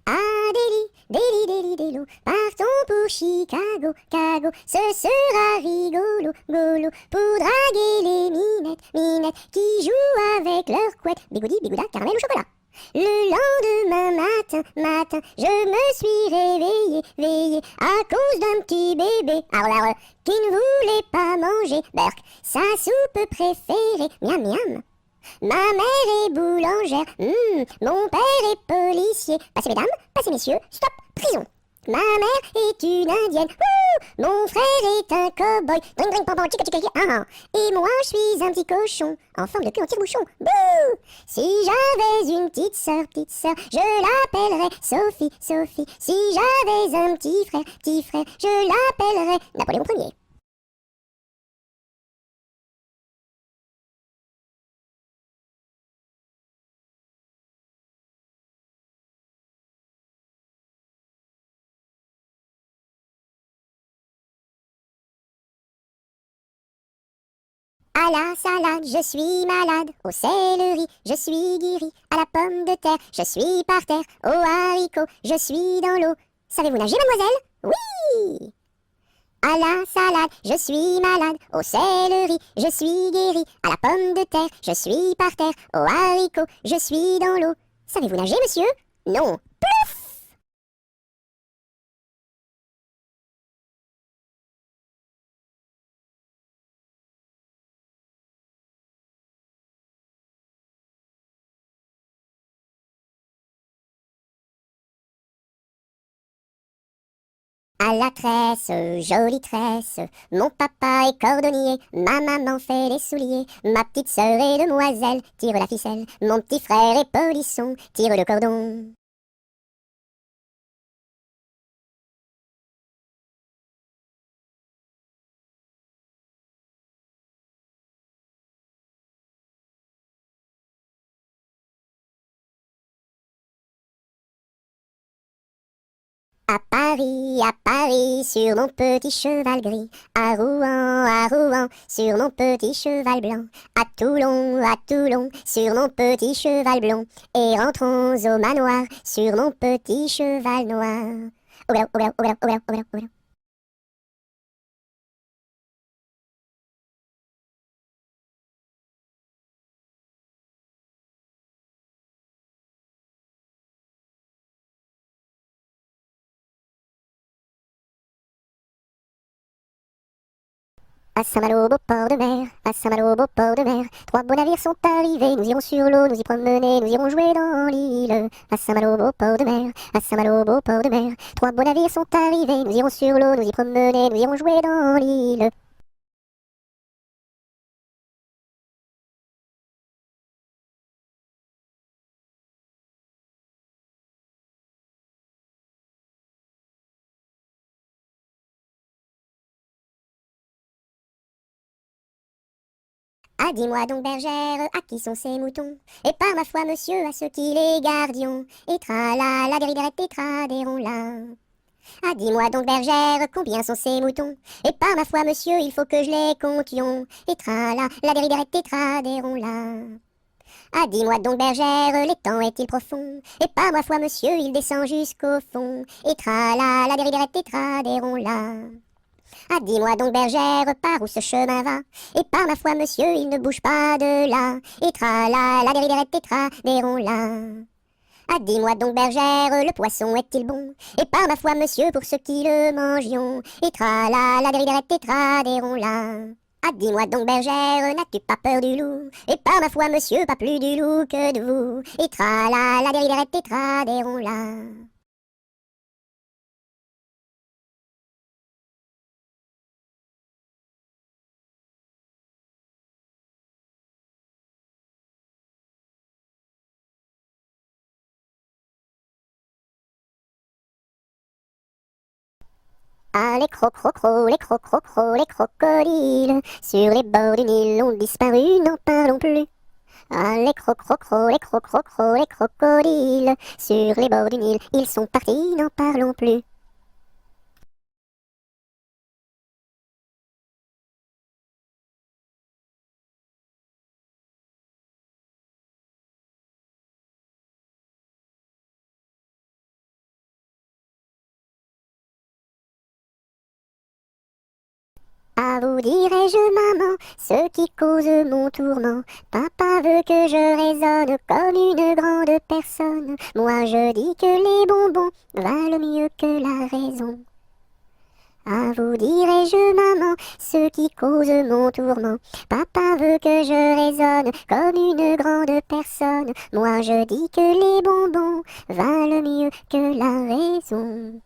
Ah, Delhi, partons pour Chicago, Cago, ce sera rigolo, golo, pour draguer les minettes, qui jouent avec leurs couettes, bigoudi, bigouda, caramel au chocolat. Le lendemain matin, je me suis réveillé, à cause d'un petit bébé, qui ne voulait pas manger, Berk, sa soupe préférée, miam miam. Ma mère est boulangère, mon père est policier. Passez mesdames, passez messieurs, stop, prison. Ma mère est une indienne, mon frère est un cow-boy, dring dring pam pam chica chica et moi je suis un petit cochon, en forme de queue en tire-bouchon, bouh. Si j'avais une petite sœur, je l'appellerais Sophie. Si j'avais un petit frère, je l'appellerais Napoléon Ier. À la salade, je suis malade. Au céleri, je suis guéri. À la pomme de terre, je suis par terre. Au haricot, je suis dans l'eau. Savez-vous nager, mademoiselle? Oui! À la salade, je suis malade. Au céleri, je suis guéri. À la pomme de terre, je suis par terre. Au haricot, je suis dans l'eau. Savez-vous nager, monsieur? Non. À la tresse, jolie tresse, mon papa est cordonnier, ma maman fait les souliers, ma petite sœur est demoiselle, tire la ficelle, mon petit frère est polisson, tire le cordon. À Paris, sur mon petit cheval gris, à Rouen, sur mon petit cheval blanc, à Toulon, sur mon petit cheval blond, et rentrons au manoir, sur mon petit cheval noir. Oula. À Saint-Malo, beau port de mer, à Saint-Malo, beau port de mer, trois beaux navires sont arrivés, nous irons sur l'eau, nous y promener, nous irons jouer dans l'île. À Saint-Malo, beau port de mer, à Saint-Malo, beau port de mer, trois beaux navires sont arrivés, nous irons sur l'eau, nous y promener, nous irons jouer dans l'île. Ah, dis-moi donc, bergère, à qui sont ces moutons? Et par ma foi, monsieur, à ceux qui les gardions. Et tra la dériderette et tradérons là. Ah, dis-moi donc, bergère, combien sont ces moutons? Et par ma foi, monsieur, il faut que je les comptions. Et tra la dériderette et tradérons là. Ah, dis-moi donc, bergère, l'étang est-il profond? Et par ma foi, monsieur, il descend jusqu'au fond. Et tra la dériderette et tradérons là. Ah, dis-moi donc, bergère, par où ce chemin va? Et par ma foi, monsieur, il ne bouge pas de là. Et tra la dériderette et tradérons là. Ah, dis-moi donc, bergère, le poisson est-il bon? Et par ma foi, monsieur, pour ceux qui le mangions. Et tra la dériderette et tradérons là. Ah, dis-moi donc, bergère, n'as-tu pas peur du loup? Et par ma foi, monsieur, pas plus du loup que de vous. Et tra la dériderette et tradérons là. Ah, les crocodiles, sur les bords du Nil ont disparu, n'en parlons plus. Ah, les crocodiles, sur les bords du Nil, ils sont partis, n'en parlons plus. À vous dirai-je, maman, ce qui cause mon tourment. Papa veut que je raisonne comme une grande personne. Moi je dis que les bonbons valent mieux que la raison. À vous dirai-je, maman, ce qui cause mon tourment. Papa veut que je raisonne comme une grande personne. Moi je dis que les bonbons valent mieux que la raison.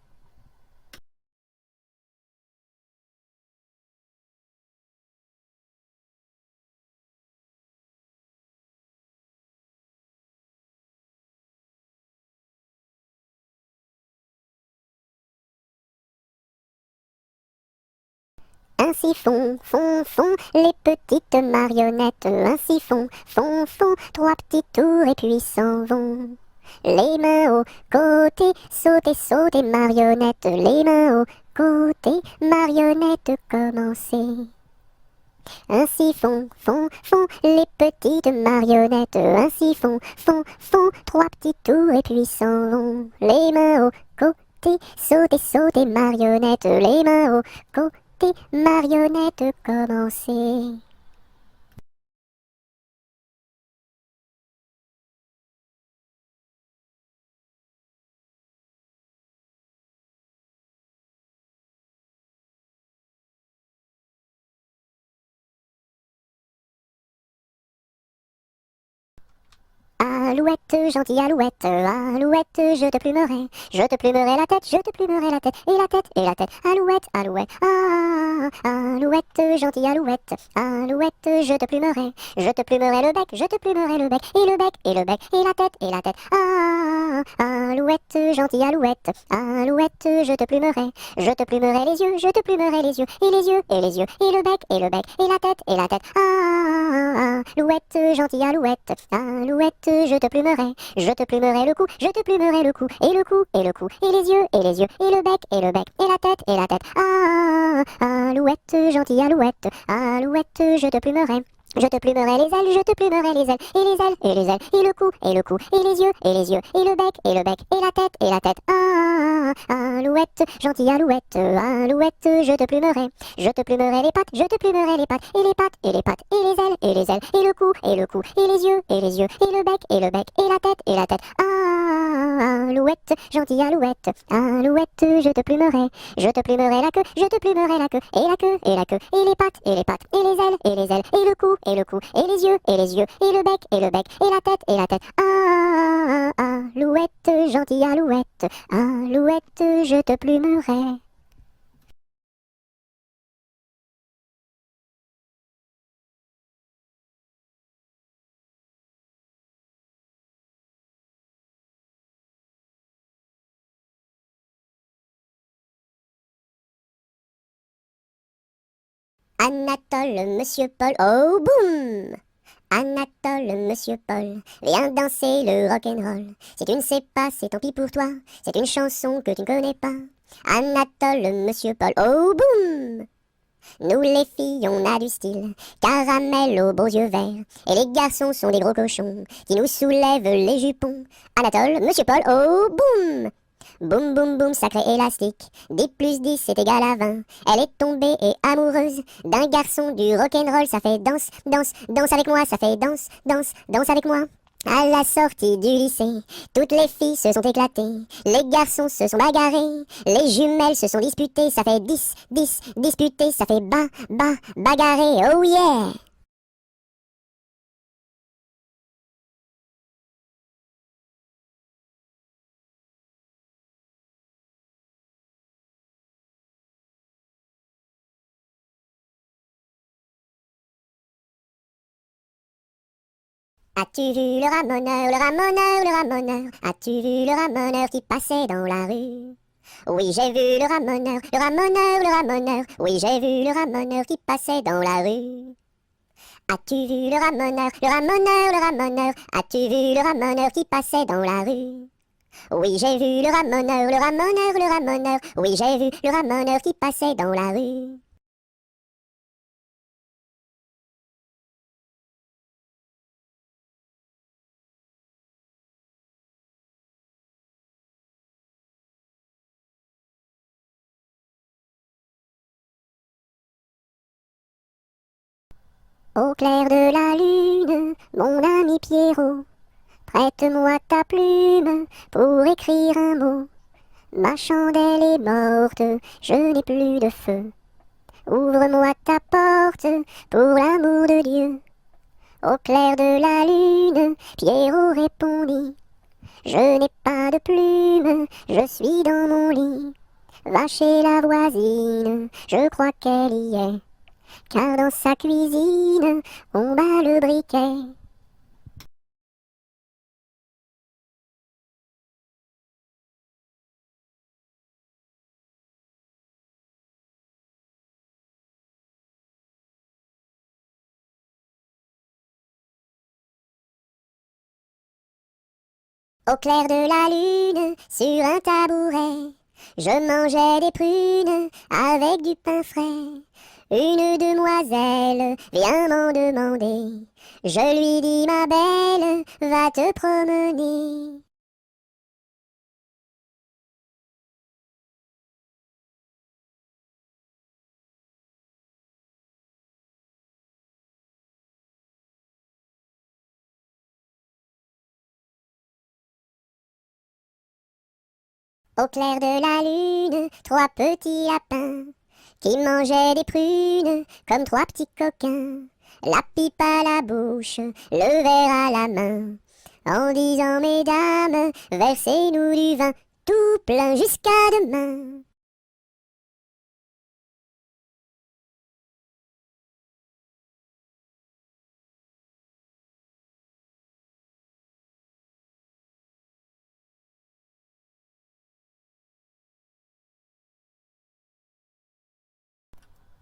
Ainsi font les petites marionnettes. Ainsi font trois petits tours et puis s'en vont. Les mains au côté, sautez marionnettes. Les mains au côté, marionnettes, commencez. Ainsi font les petites marionnettes. Ainsi font trois petits tours et puis s'en vont. Les mains au côté, sautez marionnettes. Les mains au côté, marionnettes, commencez. Alouette, gentille alouette, alouette, je te plumerai la tête, je te plumerai la tête, et la tête, alouette, alouette, alouette, gentille alouette, alouette, je te plumerai le bec, je te plumerai le bec, et le bec, et le bec, et la tête, alouette, gentille alouette, alouette, je te plumerai les yeux, je te plumerai les yeux, et les yeux, et les yeux, et le bec, et le bec, et la tête, alouette, gentille alouette, alouette, je te plumerai le cou, je te plumerai le cou, et le cou, et le cou, et les yeux, et les yeux, et le bec, et le bec, et la tête, alouette, gentille alouette, alouette, je te plumerai les ailes, je te plumerai les ailes, et les ailes, et les ailes, et le cou, et le cou, et les yeux, et les yeux, et le bec, et la tête, alouette, gentille alouette, alouette, je te plumerai les pattes, je te plumerai les pattes, et les pattes, et les pattes, et les ailes, et les ailes, et le cou, et le cou, et les yeux, et les yeux, et le bec, et et la tête, alouette, gentille alouette, alouette, je te plumerai la queue, je te plumerai la queue, et la queue, et la queue, et les pattes, et les pattes, et les ailes, et les ailes, et le cou, et le cou, et les yeux, et les yeux, et le bec, et et la tête, alouette, gentille alouette, alouette, je te plumerai. Anatole, monsieur Paul, oh boum! Anatole, monsieur Paul, viens danser le rock'n'roll. Si tu ne sais pas, c'est tant pis pour toi, c'est une chanson que tu ne connais pas. Anatole, monsieur Paul, oh boum! Nous les filles, on a du style, caramel aux beaux yeux verts. Et les garçons sont des gros cochons qui nous soulèvent les jupons. Anatole, monsieur Paul, oh boum! Boum boum boum, sacré élastique, 10 plus 10 c'est égal à 20. Elle est tombée et amoureuse d'un garçon du rock'n'roll, ça fait danse, danse, danse avec moi, ça fait danse, danse, danse avec moi. À la sortie du lycée, toutes les filles se sont éclatées, les garçons se sont bagarrés, les jumelles se sont disputées, ça fait 10, 10, disputé, ça fait bagarré, oh yeah! As-tu vu le ramoneur, le ramoneur, le ramoneur? As-tu vu le ramoneur qui passait dans la rue? Oui, j'ai vu le ramoneur, le ramoneur, le ramoneur. Oui, j'ai vu le ramoneur qui passait dans la rue. As-tu vu le ramoneur, le ramoneur, le ramoneur? As-tu vu le ramoneur qui passait dans la rue? Oui, j'ai vu le ramoneur, le ramoneur, le ramoneur. Oui, j'ai vu le ramoneur qui passait dans la rue. Au clair de la lune, mon ami Pierrot, prête-moi ta plume pour écrire un mot. Ma chandelle est morte, je n'ai plus de feu. Ouvre-moi ta porte, pour l'amour de Dieu. Au clair de la lune, Pierrot répondit. Je n'ai pas de plume, je suis dans mon lit. Va chez la voisine, je crois qu'elle y est. Car dans sa cuisine, on bat le briquet. Au clair de la lune, sur un tabouret, je mangeais des prunes avec du pain frais. Une demoiselle vient m'en demander. Je lui dis, ma belle, va te promener. Au clair de la lune, trois petits lapins qui mangeaient des prunes comme trois petits coquins. La pipe à la bouche, le verre à la main, en disant, mesdames, versez-nous du vin tout plein jusqu'à demain.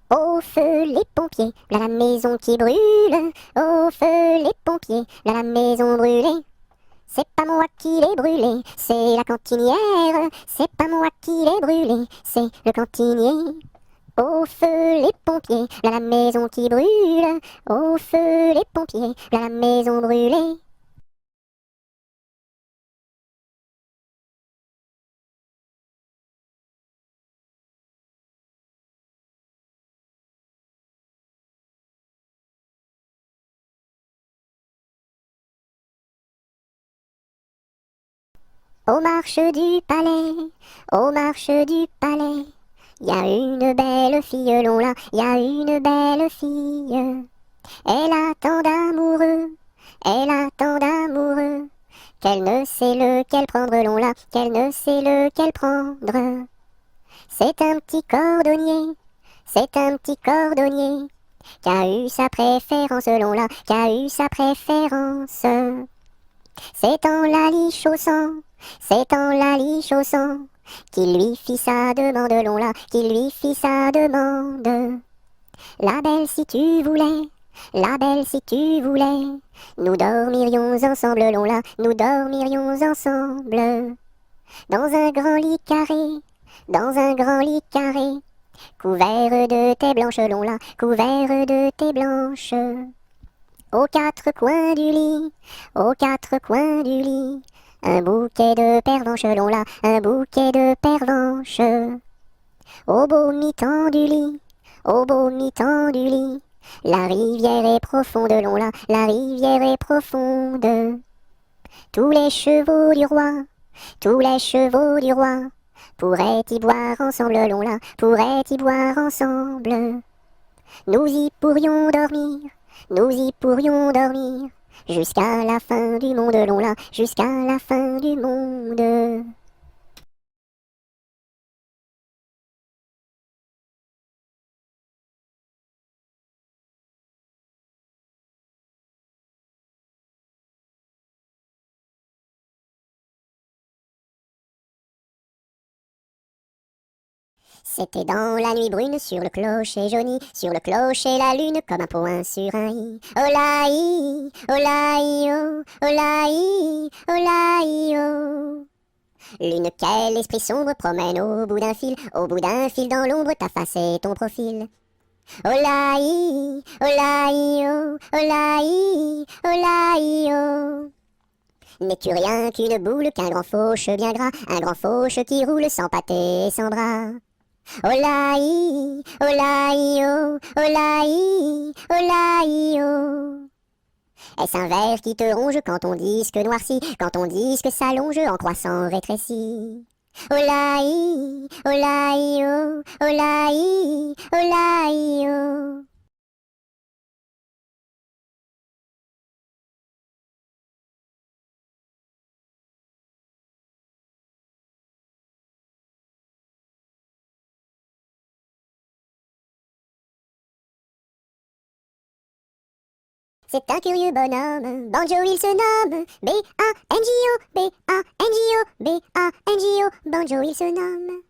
Au feu les pompiers, là la maison qui brûle. Au feu les pompiers, là la maison brûlée. C'est pas moi qui l'ai brûlée, c'est la cantinière. C'est pas moi qui l'ai brûlée, c'est le cantinier. Au feu les pompiers, là la maison qui brûle. Au feu les pompiers, là la maison brûlée. Aux marches du palais, aux marches du palais, y a une belle fille là, y a une belle fille. Elle a tant d'amoureux, elle a tant d'amoureux, qu'elle ne sait lequel prendre là, qu'elle ne sait lequel prendre. C'est un petit cordonnier, c'est un petit cordonnier, qui a eu sa préférence là, qui a eu sa préférence. C'est en la lichaussant, c'est en la lichaussant, qu'il lui fit sa demande là, qu'il lui fit sa demande. La belle si tu voulais, la belle si tu voulais, nous dormirions ensemble là, nous dormirions ensemble. Dans un grand lit carré, dans un grand lit carré, couvert de tais blanches là, couvert de tais blanches. Aux quatre coins du lit, aux quatre coins du lit, un bouquet de pervenches là, un bouquet de pervenches. Au beau mi-temps du lit, au beau mi-temps du lit, la rivière est profonde là, la rivière est profonde. Tous les chevaux du roi, tous les chevaux du roi, pourraient y boire ensemble là, pourraient y boire ensemble. Nous y pourrions dormir, nous y pourrions dormir, jusqu'à la fin du monde là, jusqu'à la fin du monde. C'était dans la nuit brune, sur le clocher jauni, sur le clocher la lune, comme un point sur un i. Olaï, olaï, oh, olaï, olaï, oh. Lune, quel esprit sombre promène au bout d'un fil, au bout d'un fil dans l'ombre, ta face et ton profil. Olaï, olaï, oh, olaï, olaï, oh. N'es-tu rien qu'une boule, qu'un grand fauche bien gras, un grand fauche qui roule sans pâté et sans bras? Olaï, olaï, oh, olaï, olaï, oh. Est-ce un ver qui te ronge quand ton disque noircit, quand ton disque s'allonge en croissant rétréci? Olaï, olaï, oh, olaï, olaï, oh. C'est un curieux bonhomme, Banjo il se nomme, B-A-N-J-O, B-A-N-J-O, B-A-N-J-O, Banjo il se nomme.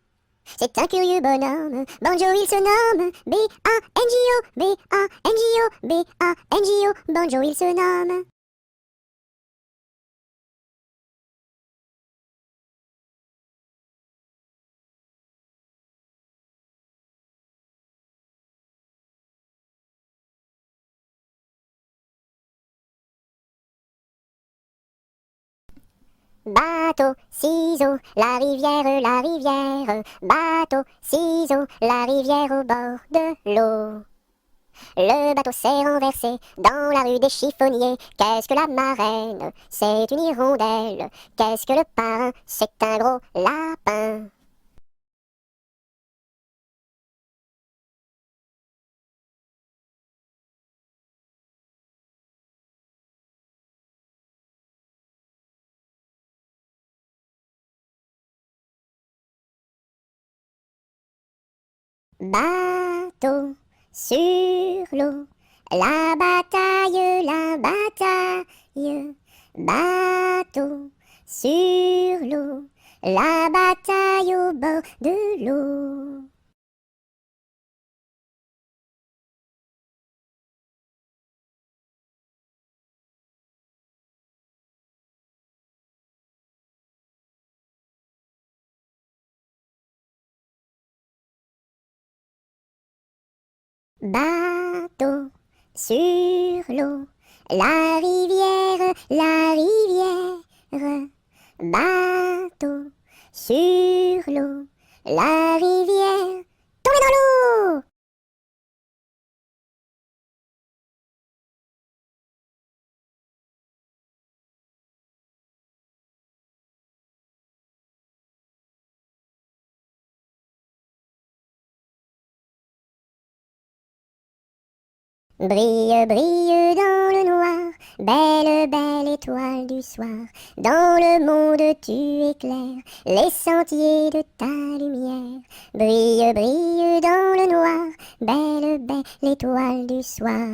C'est un curieux bonhomme, Banjo il se nomme, B-A-N-J-O, B-A-N-J-O, B-A-N-J-O, Banjo il se nomme. Bateau, ciseaux, la rivière, bateau, ciseaux, la rivière au bord de l'eau. Le bateau s'est renversé dans la rue des chiffonniers. Qu'est-ce que la marraine? C'est une hirondelle. Qu'est-ce que le parrain? C'est un gros lapin. Bateau sur l'eau, la bataille, la bataille. Bateau sur l'eau, la bataille au bord de l'eau. Bateau sur l'eau, la rivière, la rivière. Bateau sur l'eau, la rivière. Tombez dans l'eau! Brille, brille dans le noir, belle, belle étoile du soir. Dans le monde tu éclaires les sentiers de ta lumière. Brille, brille dans le noir, belle, belle étoile du soir.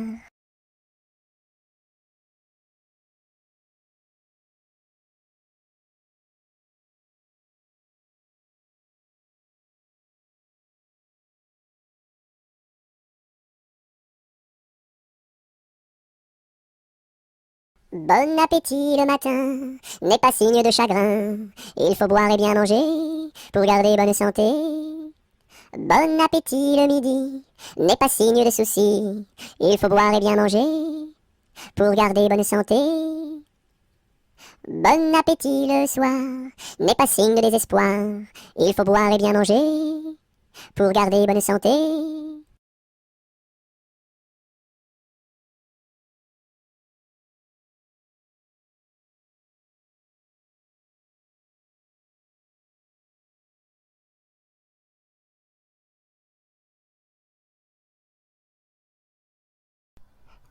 Bon appétit le matin n'est pas signe de chagrin. Il faut boire et bien manger pour garder bonne santé. Bon appétit le midi n'est pas signe de soucis. Il faut boire et bien manger pour garder bonne santé. Bon appétit le soir n'est pas signe de désespoir. Il faut boire et bien manger pour garder bonne santé.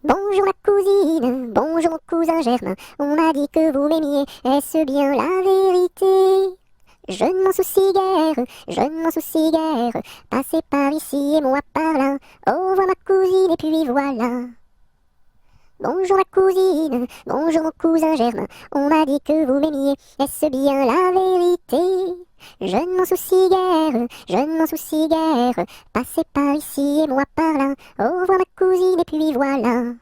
Bonjour ma cousine, bonjour mon cousin Germain, on m'a dit que vous m'aimiez, est-ce bien la vérité? Je ne m'en soucie guère, je ne m'en soucie guère, passez par ici et moi par là, au revoir ma cousine et puis voilà. Bonjour ma cousine, bonjour mon cousin Germain, on m'a dit que vous m'aimiez, est-ce bien la vérité? Je ne m'en soucie guère, je ne m'en soucie guère, passez par ici et moi par là, au revoir ma cousine et puis voilà.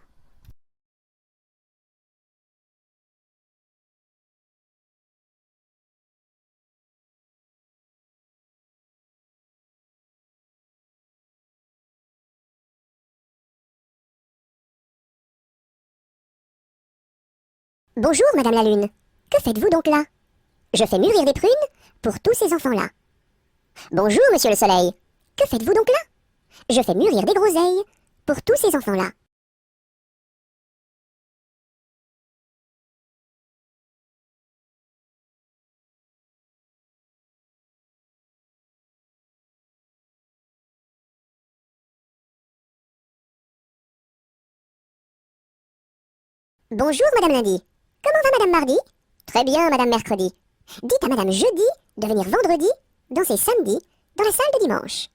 Bonjour Madame la Lune, que faites-vous donc là? Je fais mûrir des prunes pour tous ces enfants-là. Bonjour Monsieur le Soleil, Que faites-vous donc là? Je fais mûrir des groseilles pour tous ces enfants-là. Bonjour, Madame Lundi. Comment va Madame Mardi? Très bien, Madame Mercredi. Dites à Madame Jeudi de venir vendredi, danser samedi, dans la salle de dimanche.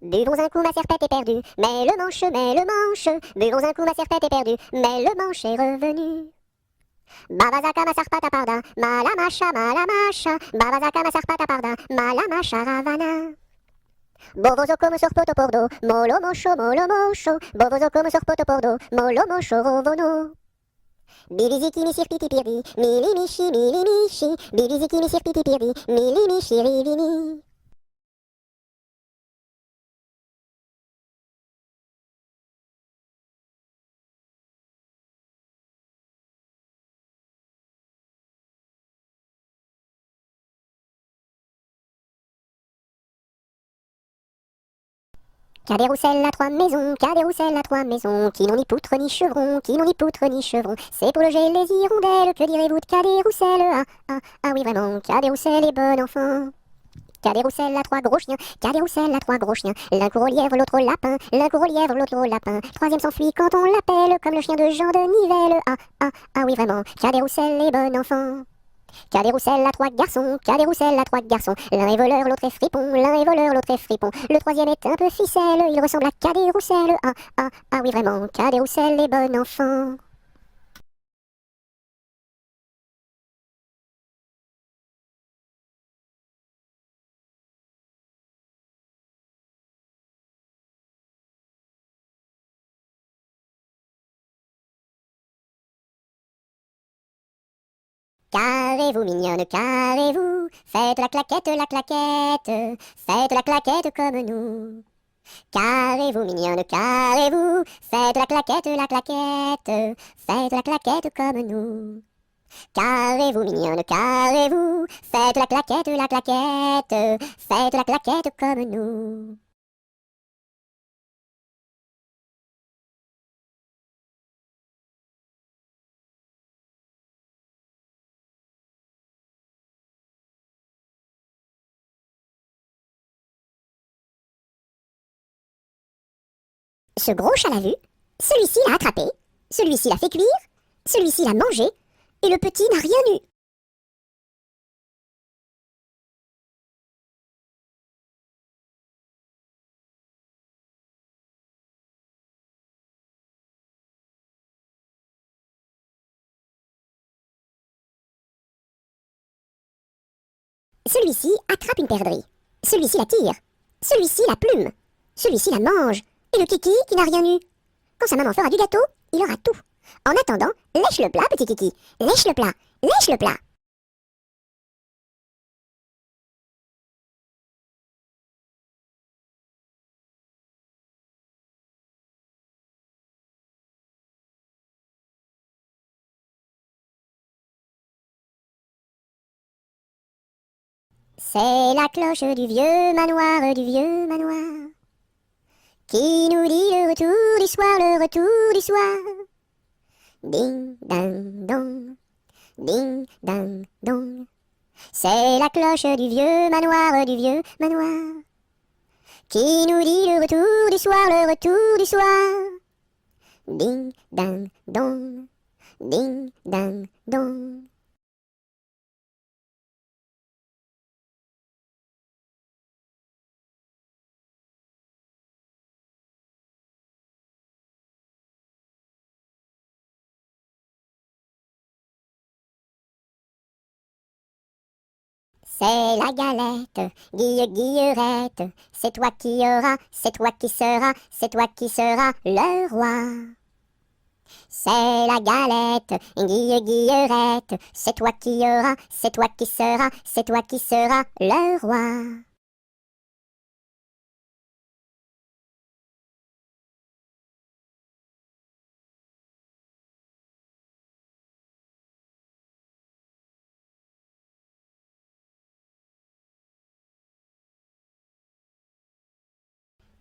Buvons un coup, ma serpette est perdue, mais le manche, mais le manche. Buvons un coup, ma serpette est perdue, mais le manche est revenu. Babazaka ma sarpata parda, malamasha, malamasha. Babazaka ma sarpata parda, malamasha ravana. Bovozo come sorpoto pordo, molo mosho, Bovozo come sorpoto pordo, molo mosho rovono. Biliziki mi sirpiti pirdi, mili mishi, Biliziki mi sirpiti pirdi, mili mishi rivini. Cadet-Roussel a 3 maisons, Cadet-Roussel a 3 maisons, qui n'ont ni poutre ni chevron, qui n'ont ni poutre ni chevron. C'est pour loger les hirondelles, que direz-vous de Cadet-Roussel? Ah oui vraiment, Cadet-Roussel est bon enfant. Cadet-Roussel a 3 gros chiens, Cadet-Roussel a 3 gros chiens. L'un court au lièvre, l'autre au lapin, l'un court au lièvre, l'autre au lapin. Troisième s'enfuit quand on l'appelle, comme le chien de Jean de Nivelle. Ah oui vraiment, Cadet-Roussel est bon enfant. Cadet-Roussel a 3 garçons, Cadet-Roussel a 3 garçons. L'un est voleur, l'autre est fripon, l'un est voleur, l'autre est fripon. Le troisième est un peu ficelle, il ressemble à Cadet-Roussel. Ah oui vraiment, Cadet-Roussel est bon enfant. Carrez-vous mignonne, carrez-vous, faites la claquette, faites la claquette comme nous. Carrez-vous mignonne, carrez-vous, faites la claquette, faites la claquette comme nous. Carrez-vous mignonne, carrez-vous, faites la claquette, faites la claquette comme nous. Ce gros chat l'a vu, celui-ci l'a attrapé, celui-ci l'a fait cuire, celui-ci l'a mangé, et le petit n'a rien eu. Celui-ci attrape une perdrix, celui-ci la tire, celui-ci la plume, celui-ci la mange, et le kiki qui n'a rien eu. Quand sa maman fera du gâteau, il aura tout. En attendant, lèche le plat, petit kiki, lèche le plat, lèche le plat. C'est la cloche du vieux manoir, qui nous dit le retour du soir, le retour du soir. Ding, ding, dong, ding, ding, dong. C'est la cloche du vieux manoir, qui nous dit le retour du soir, le retour du soir. Ding, ding, dong, ding, ding, dong. C'est la galette, Guillerette, c'est toi qui auras, c'est toi qui seras, c'est toi qui seras le roi. C'est la galette, Guillerette, c'est toi qui auras, c'est toi qui seras, c'est toi qui seras le roi.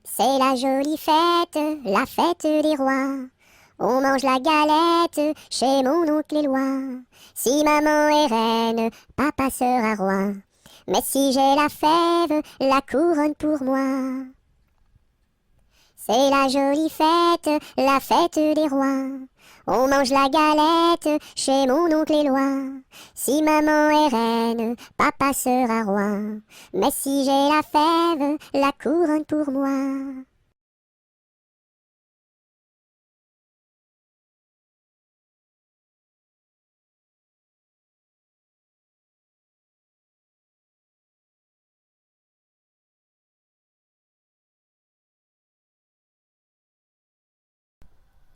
C'est la jolie fête, la fête des rois. On mange la galette chez mon oncle Éloi. Si maman est reine, papa sera roi. Mais si j'ai la fève, la couronne pour moi. C'est la jolie fête, la fête des rois. On mange la galette chez mon oncle Éloi. Si maman est reine, papa sera roi. Mais si j'ai la fève, la couronne pour moi.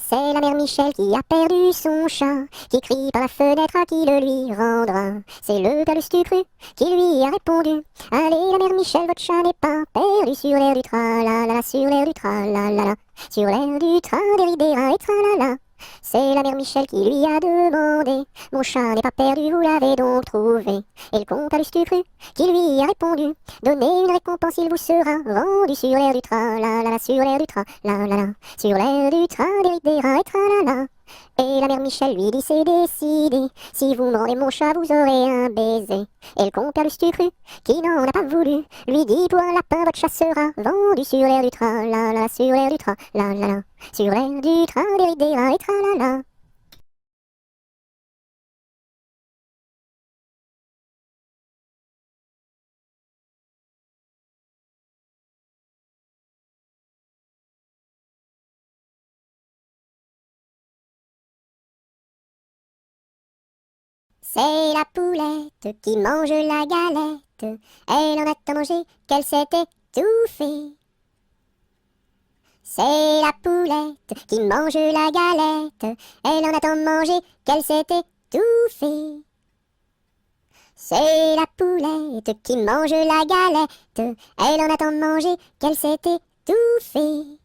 C'est la mère Michel qui a perdu son chat, qui crie par la fenêtre à qui le lui rendra. C'est le père Lustucru qui lui a répondu: allez la mère Michel, votre chat n'est pas perdu sur l'air du tra-la-la, sur l'air du tra-la-la, sur l'air du tra-des-ri-des-ra et tra-la-la. C'est la mère Michel qui lui a demandé: mon chat n'est pas perdu, vous l'avez donc trouvé? Et le comte Lustucru qui lui a répondu: donnez une récompense, il vous sera rendu sur l'air du tra-la-la, sur l'air du tra-la-la, sur l'air du tra-des-ri-des-ra et tra-la-la. Et la mère Michel lui dit: c'est décidé, si vous me rendez mon chat, vous aurez un baiser. Et le compère Lustucru, qui n'en a pas voulu, lui dit: pour un lapin, votre chat sera vendu sur l'air du tra-la-la, sur l'air du tra-la-la, sur l'air du tra-des-ri-des-ra et tra-la-la. C'est la poulette qui mange la galette. Elle en a tant mangé qu'elle s'est étouffée. C'est la poulette qui mange la galette. Elle en a tant mangé qu'elle s'est étouffée. C'est la poulette qui mange la galette. Elle en a tant mangé qu'elle s'est étouffée.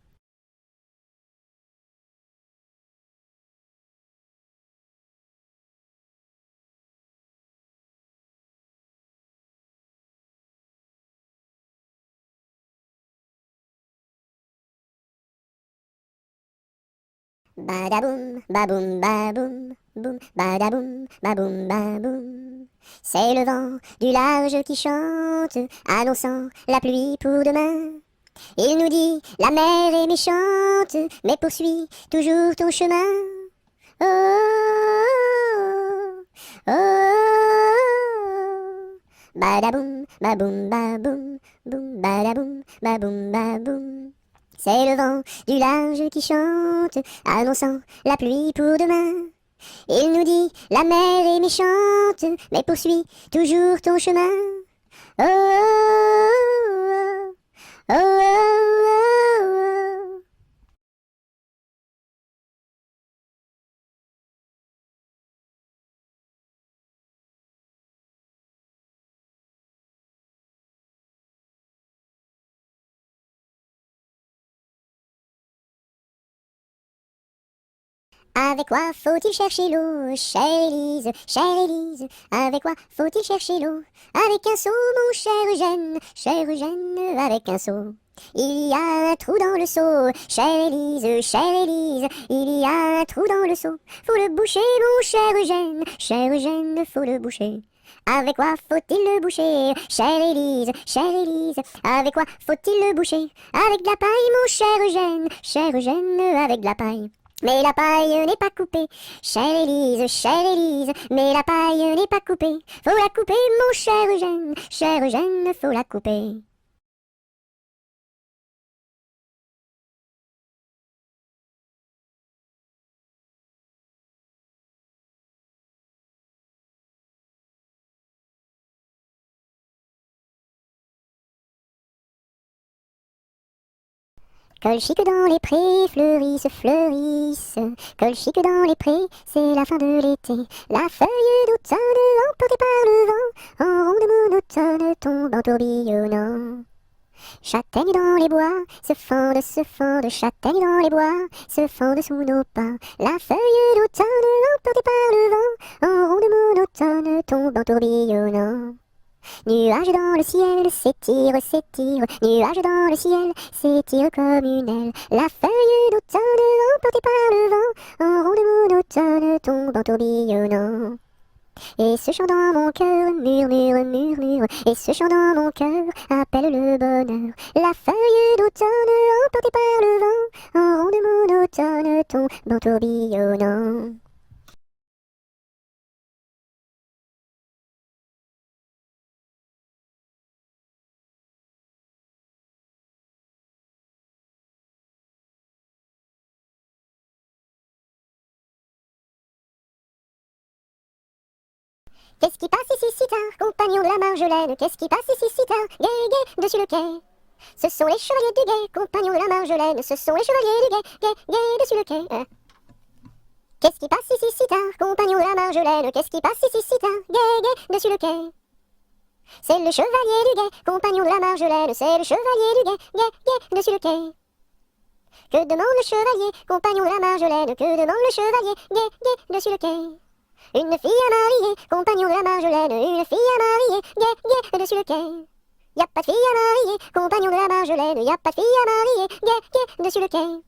Badaboum, baboum, baboum, boum, badaboum, baboum, baboum. C'est le vent du large qui chante, annonçant la pluie pour demain. Il nous dit: la mer est méchante, mais poursuis toujours ton chemin. Oh, oh, oh, oh. Badaboum, baboum, baboum, boum, badaboum, baboum, baboum. C'est le vent du large qui chante, annonçant la pluie pour demain. Il nous dit: la mer est méchante, mais poursuis toujours ton chemin. Oh, oh, oh, oh, oh, oh, oh. Avec quoi faut-il chercher l'eau, chère Élise, chère Élise? Avec quoi faut-il chercher l'eau? Avec un seau, mon cher Eugène, avec un seau. Il y a un trou dans le seau, chère Élise, il y a un trou dans le seau. Faut le boucher, mon cher Eugène, faut le boucher. Avec quoi faut-il le boucher, chère Élise, avec quoi faut-il le boucher? Avec de la paille, mon cher Eugène, avec de la paille. Mais la paille n'est pas coupée, chère Élise, mais la paille n'est pas coupée. Faut la couper, mon cher Eugène, faut la couper. Colchique dans les prés, fleurissent, fleurissent. Colchique dans les prés, c'est la fin de l'été. La feuille d'automne, emportée par le vent, en ronde monotone, tombe en tourbillonnant. Châtaignes dans les bois, se fendent, châtaignes dans les bois, se fendent sous nos pas. La feuille d'automne, emportée par le vent, en ronde monotone, tombe en tourbillonnant. Nuage dans le ciel, s'étire, s'étire. Nuage dans le ciel, s'étire comme une aile. La feuille d'automne emportée par le vent, en ronde monotone tombe en tourbillonnant. Et ce chant dans mon cœur murmure, murmure. Et ce chant dans mon cœur appelle le bonheur. La feuille d'automne emportée par le vent, en ronde monotone tombe en tourbillonnant. Qu'est-ce qui passe ici si tard, compagnon de la Marjolaine? Qu'est-ce qui passe ici si tard, gai, gai, dessus le quai? Ce sont les chevaliers du guet, compagnons de la Marjolaine. Ce sont les chevaliers du guet, gai, gai, dessus le quai. Qu'est-ce qui passe ici si tard, compagnons de la Marjolaine? Qu'est-ce qui passe ici si tard, gai, gai, dessus le quai? C'est le chevalier du guet, compagnon de la Marjolaine. C'est le chevalier du guet, gai, gai, dessus le quai. Que demande le chevalier, compagnon de la Marjolaine? Que demande le chevalier, gai, gai, dessus le quai? Une fille à marier, compagnon de la Marjolaine. Une fille à marier, gai, gai, dessus le quai. Y a pas de fille à marier, compagnon de la Marjolaine. Y a pas de fille à marier, gai, gai, dessus le quai.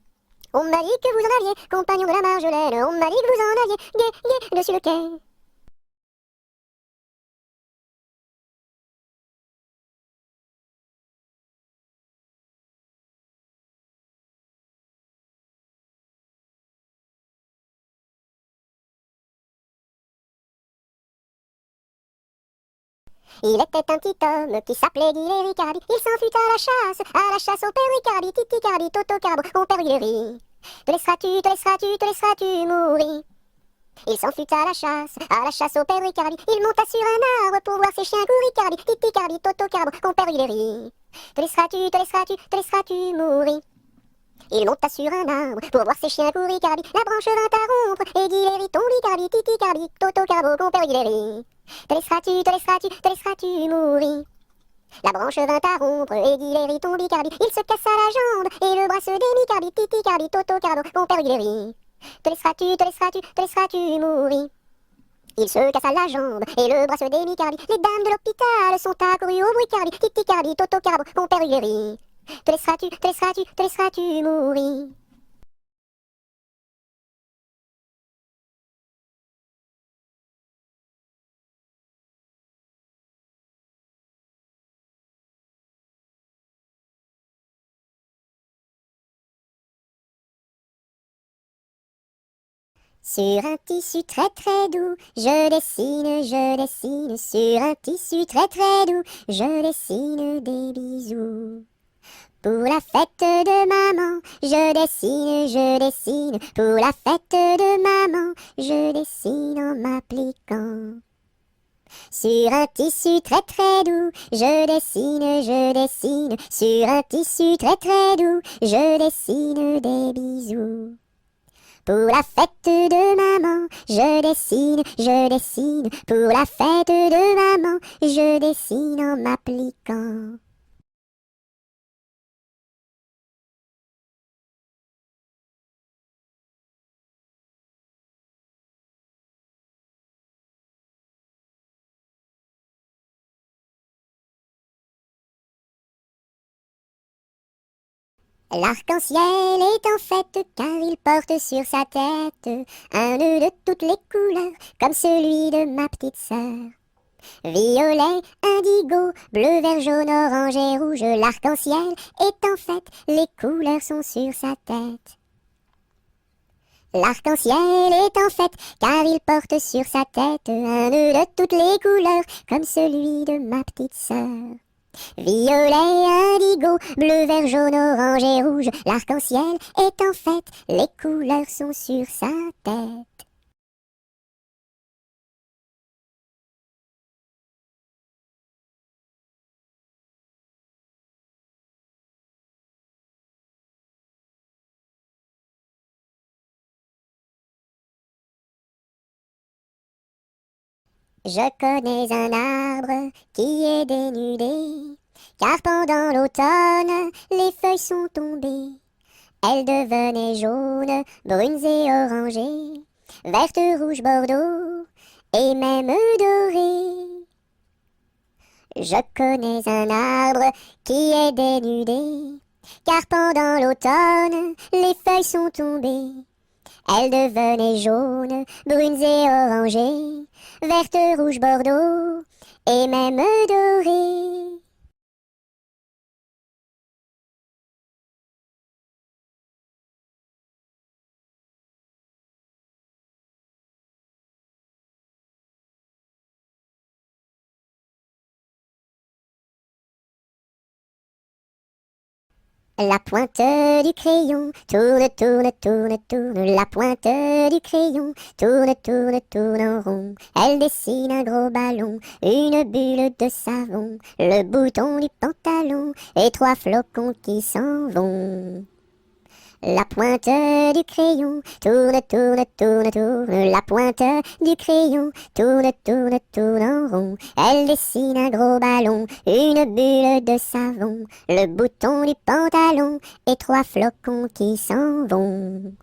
On m'a dit que vous en aviez, compagnon de la Marjolaine. On m'a dit que vous en aviez, gai, gai, dessus le quai. Il était un petit homme qui s'appelait Guy Ricardi. Il s'en fut à la chasse au père Ricardi, Titi Cardi, Toto Carbo, mon père Guilleri. Te laisseras-tu, te laisseras-tu, te laisseras-tu mourir? Il s'en fut à la chasse au père Ricardi. Il monta sur un arbre pour voir ses chiens courir, Ricardi, Titi Cardi, Toto Carbo, mon père Guilleri. Te laisseras-tu, te laisseras-tu, te laisseras-tu mourir? Il monta sur un arbre pour voir ses chiens courir, Ricardi. La branche vint à rompre et Guilleri tombe, Ricardi, Titi Cardi, Toto Carbo, mon père Guilleri. Te laisseras-tu, te laisseras-tu, te laisseras-tu mourir? La branche vint à rompre et Guilleri tombe, Ricardi. Il se cassa la jambe et le bras se démit, Cardi, Titi Cardi, Toto Carbo, mon père Guilleri. Te laisseras-tu, te laisseras-tu, te laisseras-tu mourir? Il se cassa la jambe et le bras se démit, Cardi. Les dames de l'hôpital sont accourues au bruit, Cardi, Titi Cardi, Toto Carbo, mon père Guilleri. Te laisseras-tu, te laisseras-tu, te laisseras-tu mourir? Sur un tissu très très doux, je dessine sur un tissu très très doux, je dessine des bisous. Pour la fête de maman, je dessine, pour la fête de maman, je dessine en m'appliquant. Sur un tissu très très doux, je dessine, sur un tissu très très doux, je dessine des bisous. Pour la fête de maman, je dessine, pour la fête de maman, je dessine en m'appliquant. L'arc-en-ciel est en fête car il porte sur sa tête un nœud de toutes les couleurs comme celui de ma petite sœur. Violet, indigo, bleu, vert, jaune, orange et rouge, l'arc-en-ciel est en fête, les couleurs sont sur sa tête. L'arc-en-ciel est en fête car il porte sur sa tête un nœud de toutes les couleurs comme celui de ma petite sœur. Violet, indigo, bleu, vert, jaune, orange et rouge, l'arc-en-ciel est en fête, les couleurs sont sur sa tête. Je connais un arbre qui est dénudé, car pendant l'automne, les feuilles sont tombées. Elles devenaient jaunes, brunes et orangées, vertes, rouges, bordeaux, et même dorées. Je connais un arbre qui est dénudé, car pendant l'automne, les feuilles sont tombées. Elles devenaient jaunes, brunes et orangées, vertes, rouges, bordeaux, et même dorées. La pointe du crayon tourne, tourne, tourne, tourne. La pointe du crayon tourne, tourne, tourne en rond. Elle dessine un gros ballon, une bulle de savon, le bouton du pantalon et trois flocons qui s'en vont. La pointe du crayon tourne, tourne, tourne, tourne. La pointe du crayon tourne, tourne, tourne en rond. Elle dessine un gros ballon, une bulle de savon, le bouton du pantalon et trois flocons qui s'en vont.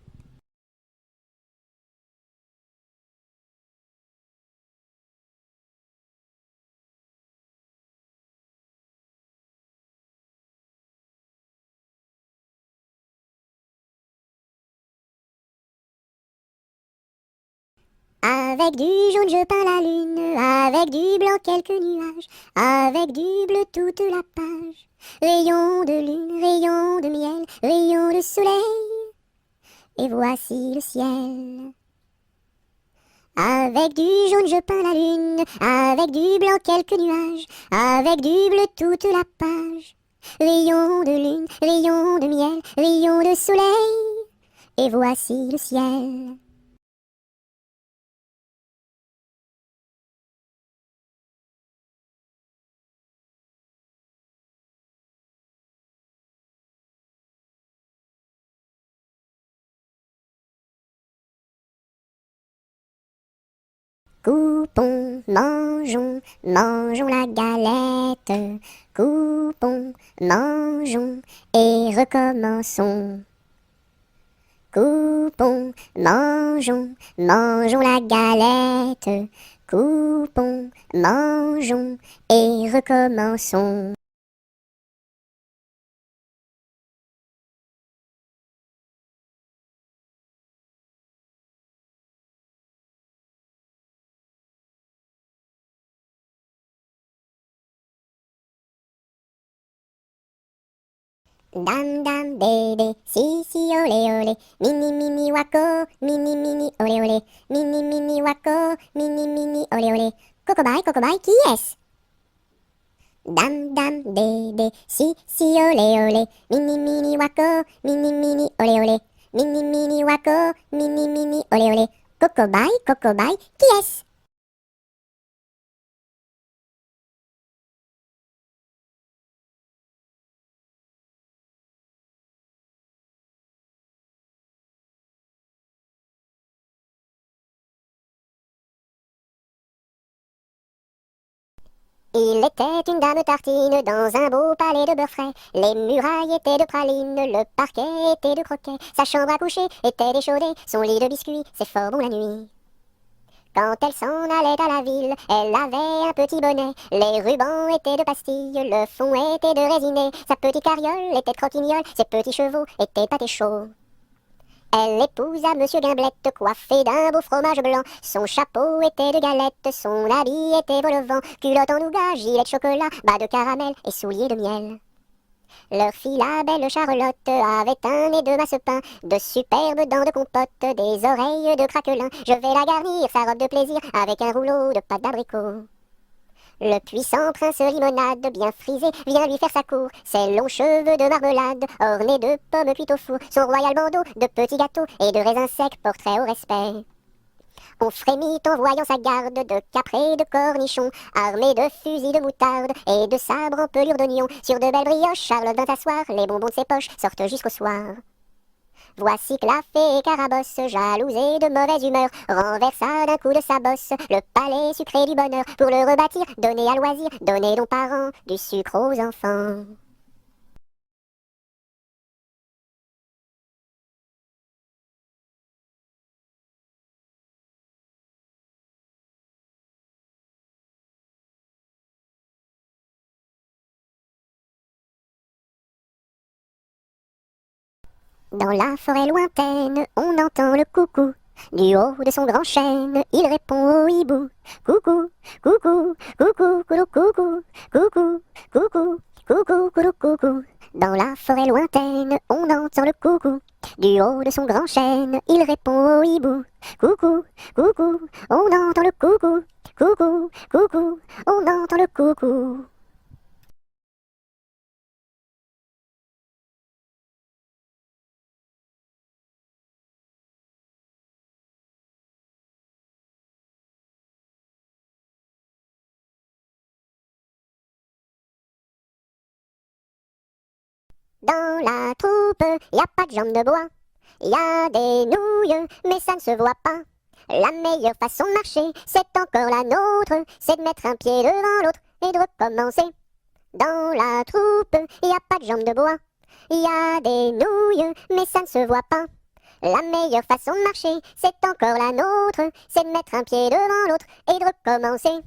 Avec du jaune je peins la lune, avec du blanc quelques nuages, avec du bleu toute la page. Rayon de lune, rayon de miel, rayon de soleil, et voici le ciel. Avec du jaune je peins la lune, avec du blanc quelques nuages, avec du bleu toute la page. Rayon de lune, rayon de miel, rayon de soleil, et voici le ciel. Coupons, mangeons, mangeons la galette. Coupons, mangeons et recommençons. Coupons, mangeons, mangeons la galette. Coupons, mangeons et recommençons. Dam dam bébé, si si olé olé, mini mini wako, mini mini olé olé, mini mini wako, mini mini olé olé. Coco bye, qui est-ce? Dam dam bébé, si si olé olé, mini mini wako, mini mini olé olé, mini mini wako, mini mini olé olé. Coco bye, qui est-ce? Il était une dame tartine dans un beau palais de beurre frais. Les murailles étaient de pralines, le parquet était de croquets. Sa chambre à coucher était d'échaudée, son lit de biscuits, c'est fort bon la nuit. Quand elle s'en allait à la ville, elle avait un petit bonnet. Les rubans étaient de pastilles, le fond était de résiné. Sa petite carriole était de croquignole, ses petits chevaux étaient pâtés chauds. Elle épousa Monsieur Gimblette, coiffé d'un beau fromage blanc. Son chapeau était de galette, son habit était vol-au-vent. Culotte en nougat, gilet de chocolat, bas de caramel et souliers de miel. Leur fille, la belle Charlotte, avait un nez de masse-pain, de superbes dents de compote, des oreilles de craquelin. Je vais la garnir, sa robe de plaisir, avec un rouleau de pâte d'abricot. Le puissant prince limonade, bien frisé, vient lui faire sa cour. Ses longs cheveux de marmelade, ornés de pommes cuites au four. Son royal bandeau de petits gâteaux et de raisins secs portrait au respect. On frémit en voyant sa garde de capres et de cornichons, armés de fusils de moutarde et de sabres en pelure d'oignon. Sur de belles brioches, Charlotte vint s'asseoir, les bonbons de ses poches sortent jusqu'au soir. Voici que la fée Carabosse, jalouse et de mauvaise humeur, renversa d'un coup de sa bosse le palais sucré du bonheur. Pour le rebâtir, donner à loisir, donner donc parents du sucre aux enfants. Dans la forêt lointaine, on entend le coucou. Du haut de son grand chêne, il répond au hibou. Coucou, coucou, coucou, coucou, coucou, coucou, coucou, coucou, coucou, coucou. Dans la forêt lointaine, on entend le coucou. Du haut de son grand chêne, il répond au hibou. Coucou, coucou, on entend le coucou. Coucou, coucou, on entend le coucou. Dans la troupe, y a pas de jambes de bois. Y a des nouilles, mais ça ne se voit pas. La meilleure façon de marcher, c'est encore la nôtre. C'est de mettre un pied devant l'autre et de recommencer. Dans la troupe, y a pas de jambes de bois. Y a des nouilles, mais ça ne se voit pas. La meilleure façon de marcher, c'est encore la nôtre. C'est de mettre un pied devant l'autre et de recommencer.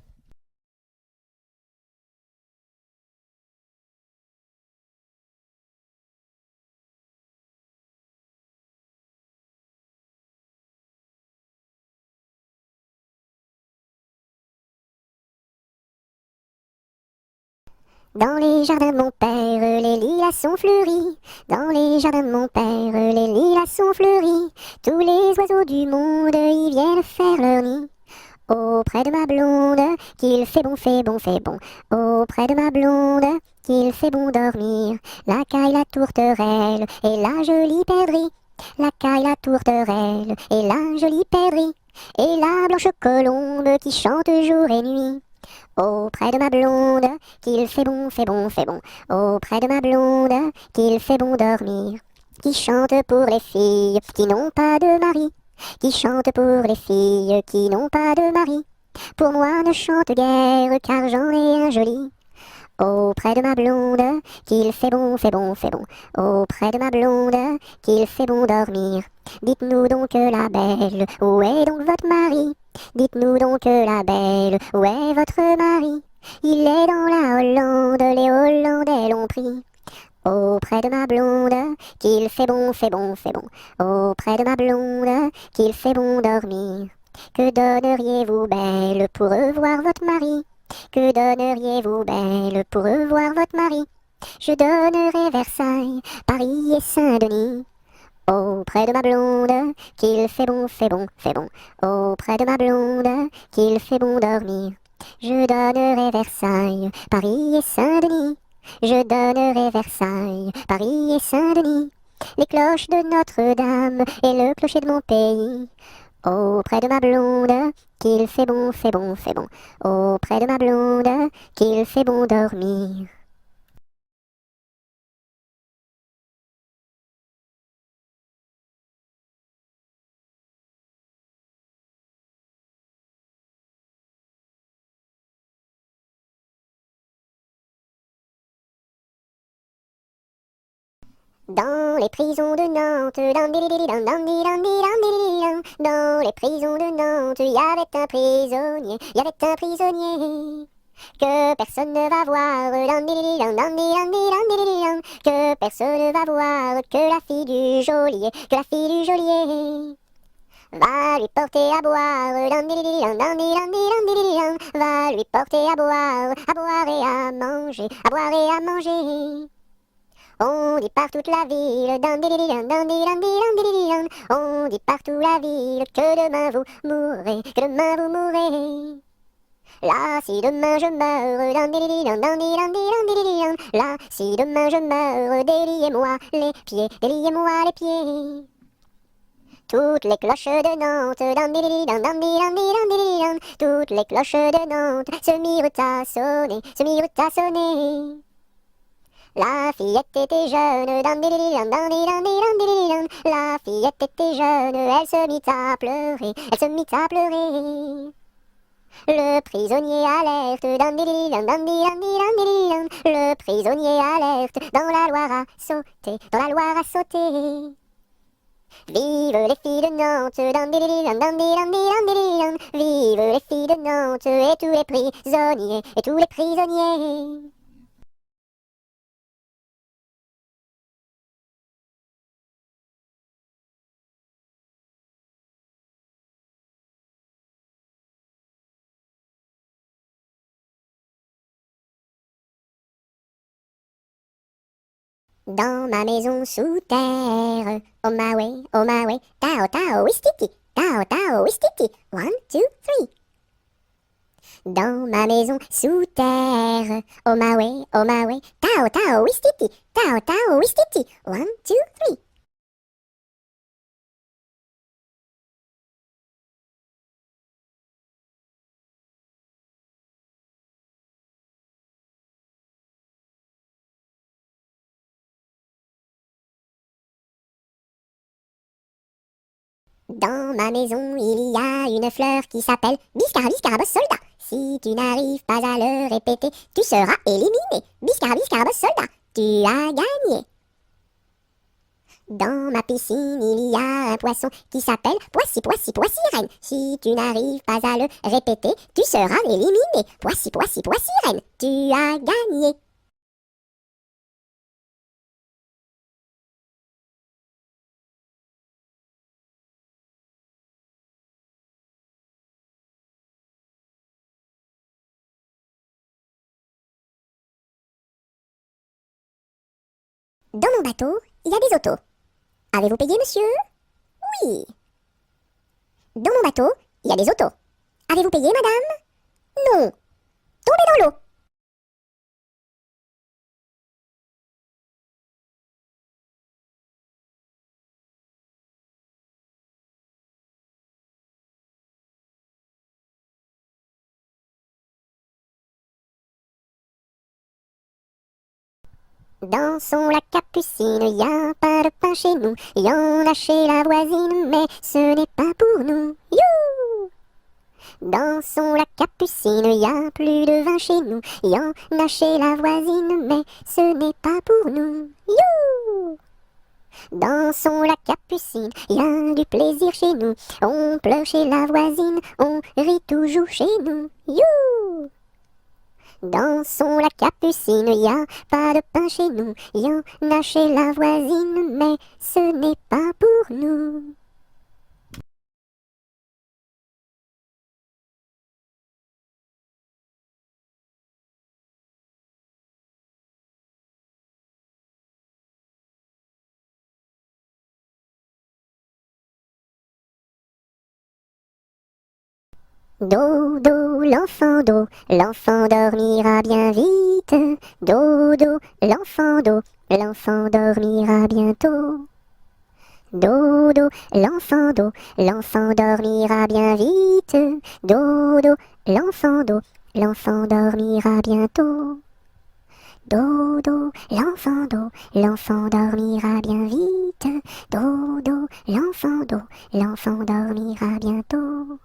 Dans les jardins de mon père, les lilas sont fleuris. Dans les jardins de mon père, les lilas sont fleuris. Tous les oiseaux du monde y viennent faire leur nid. Auprès de ma blonde, qu'il fait bon, fait bon, fait bon. Auprès de ma blonde, qu'il fait bon dormir. La caille, la tourterelle et la jolie perdrix. La caille, la tourterelle et la jolie perdrix. Et la blanche colombe qui chante jour et nuit. Auprès de ma blonde, qu'il fait bon, fait bon, fait bon. Auprès de ma blonde, qu'il fait bon dormir. Qui chante pour les filles qui n'ont pas de mari. Qui chante pour les filles qui n'ont pas de mari. Pour moi ne chante guère car j'en ai un joli. Auprès de ma blonde, qu'il fait bon, fait bon, fait bon. Auprès de ma blonde, qu'il fait bon dormir. Dites-nous donc la belle, où est donc votre mari? Dites-nous donc la belle, où est votre mari? Il est dans la Hollande, les Hollandais l'ont pris. Auprès de ma blonde, qu'il fait bon, fait bon, fait bon. Auprès de ma blonde, qu'il fait bon dormir. Que donneriez-vous, belle, pour revoir votre mari? Que donneriez-vous, belle, pour revoir votre mari? Je donnerais Versailles, Paris et Saint-Denis. Auprès de ma blonde, qu'il fait bon, fait bon, fait bon. Auprès de ma blonde, qu'il fait bon dormir. Je donnerai Versailles, Paris et Saint-Denis. Je donnerai Versailles, Paris et Saint-Denis. Les cloches de Notre-Dame et le clocher de mon pays. Auprès de ma blonde, qu'il fait bon, fait bon, fait bon. Auprès de ma blonde, qu'il fait bon dormir. Dans les prisons de Nantes, dans les prisons de Nantes, il y avait un prisonnier, il y avait un prisonnier que personne ne va voir, que personne ne va voir, que la fille du geôlier, que la fille du geôlier va lui porter à boire, va lui porter à boire et à manger, à boire et à manger. On dit par toute la ville, on dit partout la ville que demain vous mourrez, que demain vous mourrez. Là, si demain je meurs, là, si demain je meurs, déliez-moi les pieds, déliez-moi les pieds. Toutes les cloches de Nantes, toutes les cloches de Nantes se mirent à sonner, se mirent à sonner. La fillette était jeune, la fillette était jeune, elle se mit à pleurer, elle se mit à pleurer. Le prisonnier alerte, le prisonnier alerte, dans la Loire à sauter, dans la Loire à sauter. Vive les filles de Nantes, vive les filles de Nantes, et tous les prisonniers, et tous les prisonniers. Dans ma maison sous terre, oh my way, tao tao wistiti, tao tao wistiti, 1, 2, 3. Dans ma maison sous terre, oh my way, tao tao wistiti, tao tao wistiti, 1, 2, 3. Dans ma maison, il y a une fleur qui s'appelle Biscarabis soldat. Si tu n'arrives pas à le répéter, tu seras éliminé. Biscarabis soldat, tu as gagné. Dans ma piscine, il y a un poisson qui s'appelle Poissy reine. Si tu n'arrives pas à le répéter, tu seras éliminé. Poissy reine, tu as gagné. Dans mon bateau, il y a des autos. Avez-vous payé, monsieur? Oui. Dans mon bateau, il y a des autos. Avez-vous payé, madame? Non. Tombez dans l'eau. Dans son lac Capucine, y a un pain de pain chez nous. Y en a chez la voisine, mais ce n'est pas pour nous. You! Dans son lac Capucine, y a plus de vin chez nous. Y en a chez la voisine, mais ce n'est pas pour nous. You! Dans son lac Capucine, y a du plaisir chez nous. On pleure chez la voisine, on rit toujours chez nous. You! Dans son lac Capucine, y a pas de pain chez nous. Y en a chez la voisine, mais ce n'est pas pour nous. Dodo, l'enfant dormira bien vite. Dodo, l'enfant dormira bientôt. Dodo, l'enfant dormira bien vite. Dodo, l'enfant dormira bientôt. Dodo, l'enfant dormira bien vite. Dodo, l'enfant dormira bientôt.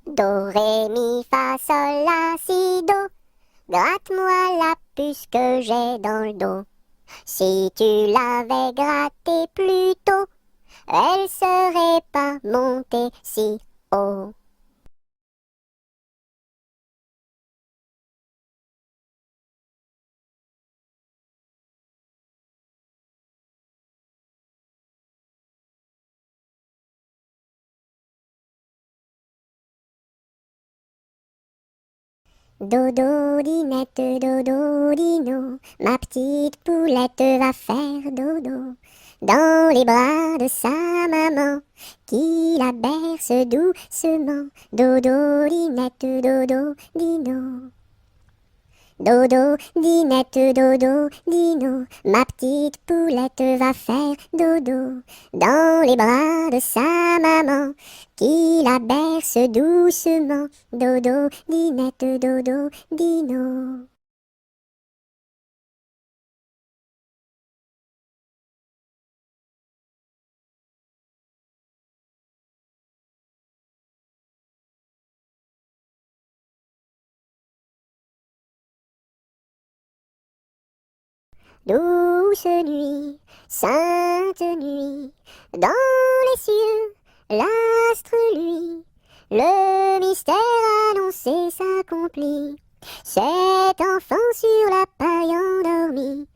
Do, ré, mi, fa, sol, la, si, do. Gratte-moi la puce que j'ai dans le dos. Si tu l'avais grattée plus tôt, elle serait pas montée si haut. Dodo, dinette, dodo, dino, ma petite poulette va faire dodo dans les bras de sa maman qui la berce doucement. Dodo, dinette, dodo, dino. Dodo, dinette, dodo, dino, ma petite poulette va faire dodo dans les bras de sa maman qui la berce doucement. Dodo, dinette, dodo, dino. Douce nuit, sainte nuit, dans les cieux, l'astre lui, le mystère annoncé s'accomplit. Cet enfant sur la paille endormi.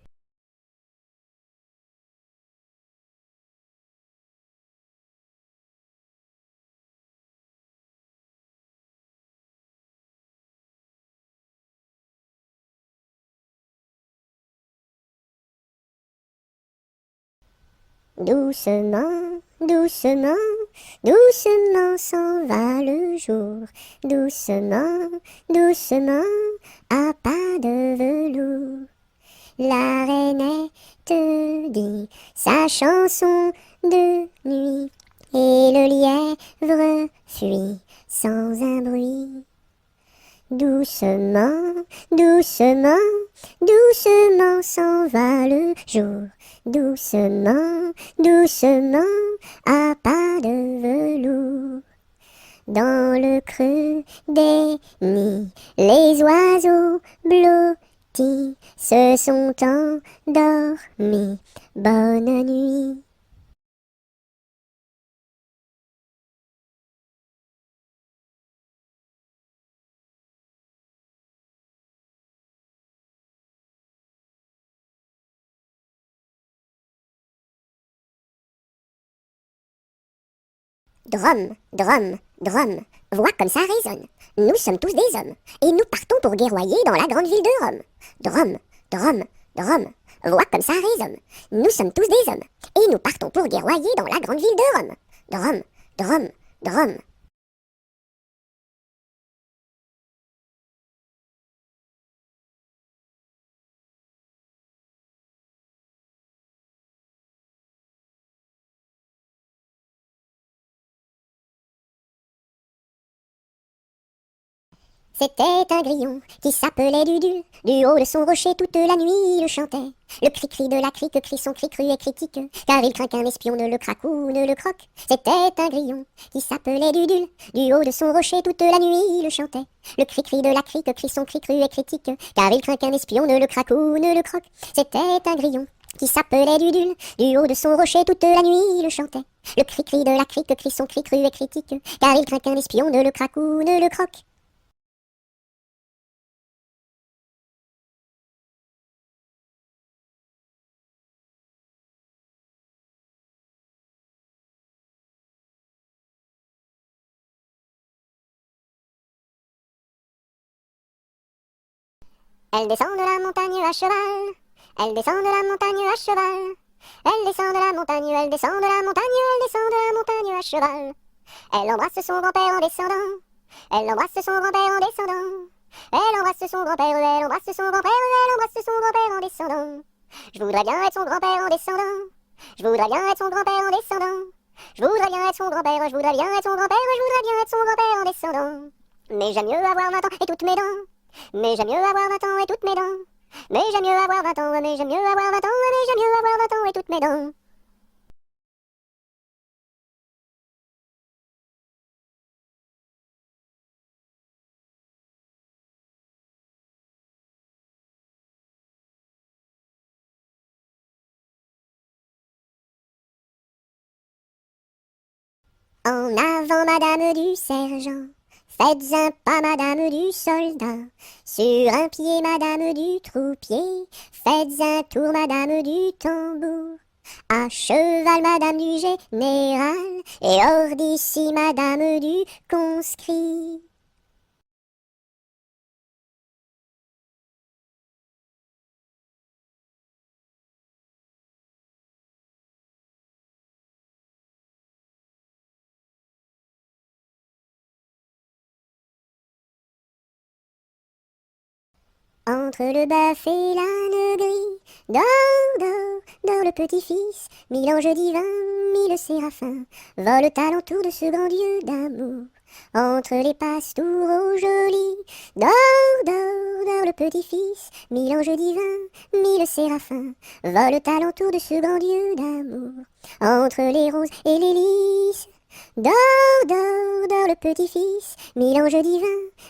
Doucement, doucement, doucement s'en va le jour. Doucement, doucement, à pas de velours. La rainette dit sa chanson de nuit, et le lièvre fuit sans un bruit. Doucement, doucement, doucement s'en va le jour. Doucement, doucement, à pas de velours. Dans le creux des nids, les oiseaux blottis se sont endormis. Bonne nuit. Drum, drum, drum, vois comme ça résonne. Nous sommes tous des hommes, et nous partons pour guerroyer dans la grande ville de Rome. Drum, drum, drum, vois comme ça résonne. Nous sommes tous des hommes, et nous partons pour guerroyer dans la grande ville de Rome. Drum, drum, drum. C'était un grillon qui s'appelait Dudule. Du haut de son rocher toute la nuit il chantait. Le cri-cri de la crique crie son cri cru et critique, car il craint qu'un espion ne le craque ou ne le croque. C'était un grillon qui s'appelait Dudule. Du haut de son rocher toute la nuit il chantait. Le cri-cri de la crique crie son cri cru et critique, car il craint qu'un espion ne le craque ou ne le croque. C'était un grillon qui s'appelait Dudule. Du haut de son rocher toute la nuit il chantait. Le cri-cri de la crique crie son cri cru et critique, car il craint qu'un espion ne le craque ou ne le croque. Elle descend de la montagne à cheval. Elle descend de la montagne à cheval. Elle descend de la montagne, elle descend de la montagne, elle descend de la montagne à cheval. Elle embrasse son grand-père en descendant. Elle embrasse son grand-père en descendant. Elle embrasse son grand-père, elle embrasse son grand-père, elle embrasse son grand-père en descendant. Je voudrais bien être son grand-père en descendant. Je voudrais bien être son grand-père en descendant. Je voudrais bien être son grand-père, je voudrais bien être son grand-père, je voudrais bien être son grand-père en descendant. Mais j'aime mieux avoir 20 ans et toutes mes dents. Mais j'aime mieux avoir 20 ans et toutes mes dents. Mais j'aime mieux avoir 20 ans, mais j'aime mieux avoir 20 ans, mais j'aime mieux avoir 20 ans et toutes mes dents. En avant, Madame du Sergent, faites un pas, Madame du Soldat. Sur un pied, Madame du Troupier, faites un tour, Madame du Tambour. À cheval, Madame du Général, et hors d'ici, Madame du Conscrit. Entre le bœuf et l'âne gris, dors, dors, dors le petit-fils, mille anges divins, mille séraphins, volent alentour de ce grand Dieu d'amour. Entre les pastours au joli, dors, dors, dors le petit-fils, mille anges divins, mille séraphins, volent alentour de ce grand Dieu d'amour. Entre les roses et les lys, dors, dors, dors le petit-fils, mille anges divins,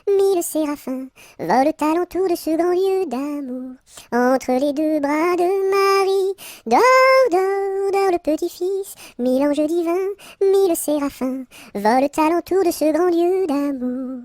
mille séraphins, volent alentour de ce grand lieu d'amour. Entre les deux bras de Marie, dors, dors, dors le petit-fils, mille anges divins, mille séraphins, volent alentour de ce grand lieu d'amour.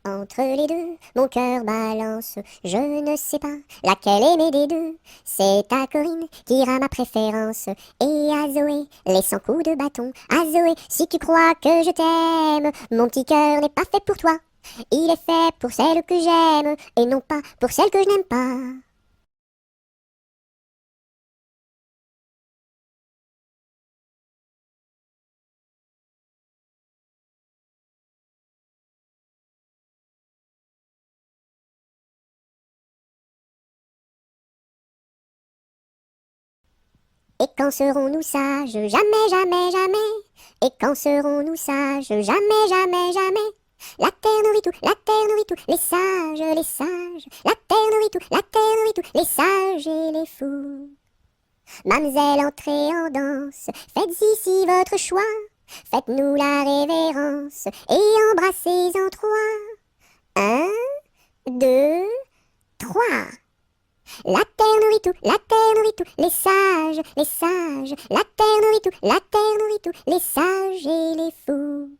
Entre les deux, mon cœur balance, je ne sais pas laquelle aimer des deux. C'est à Corinne qui ira ma préférence, et à Zoé, les 100 coups de bâton. À Zoé, si tu crois que je t'aime, mon petit cœur n'est pas fait pour toi. Il est fait pour celle que j'aime, et non pas pour celle que je n'aime pas. Et quand serons-nous sages? Jamais, jamais, jamais. Et quand serons-nous sages? Jamais, jamais, jamais. La terre nourrit tout, la terre nourrit tout, les sages, les sages. La terre nourrit tout, la terre nourrit tout, les sages et les fous. Mademoiselle, entrez en danse, faites ici votre choix. Faites-nous la révérence et embrassez en trois. Un, deux, trois. La terre nourrit tout, la terre nourrit tout, les sages, les sages. La terre nourrit tout, la terre nourrit tout, les sages et les fous.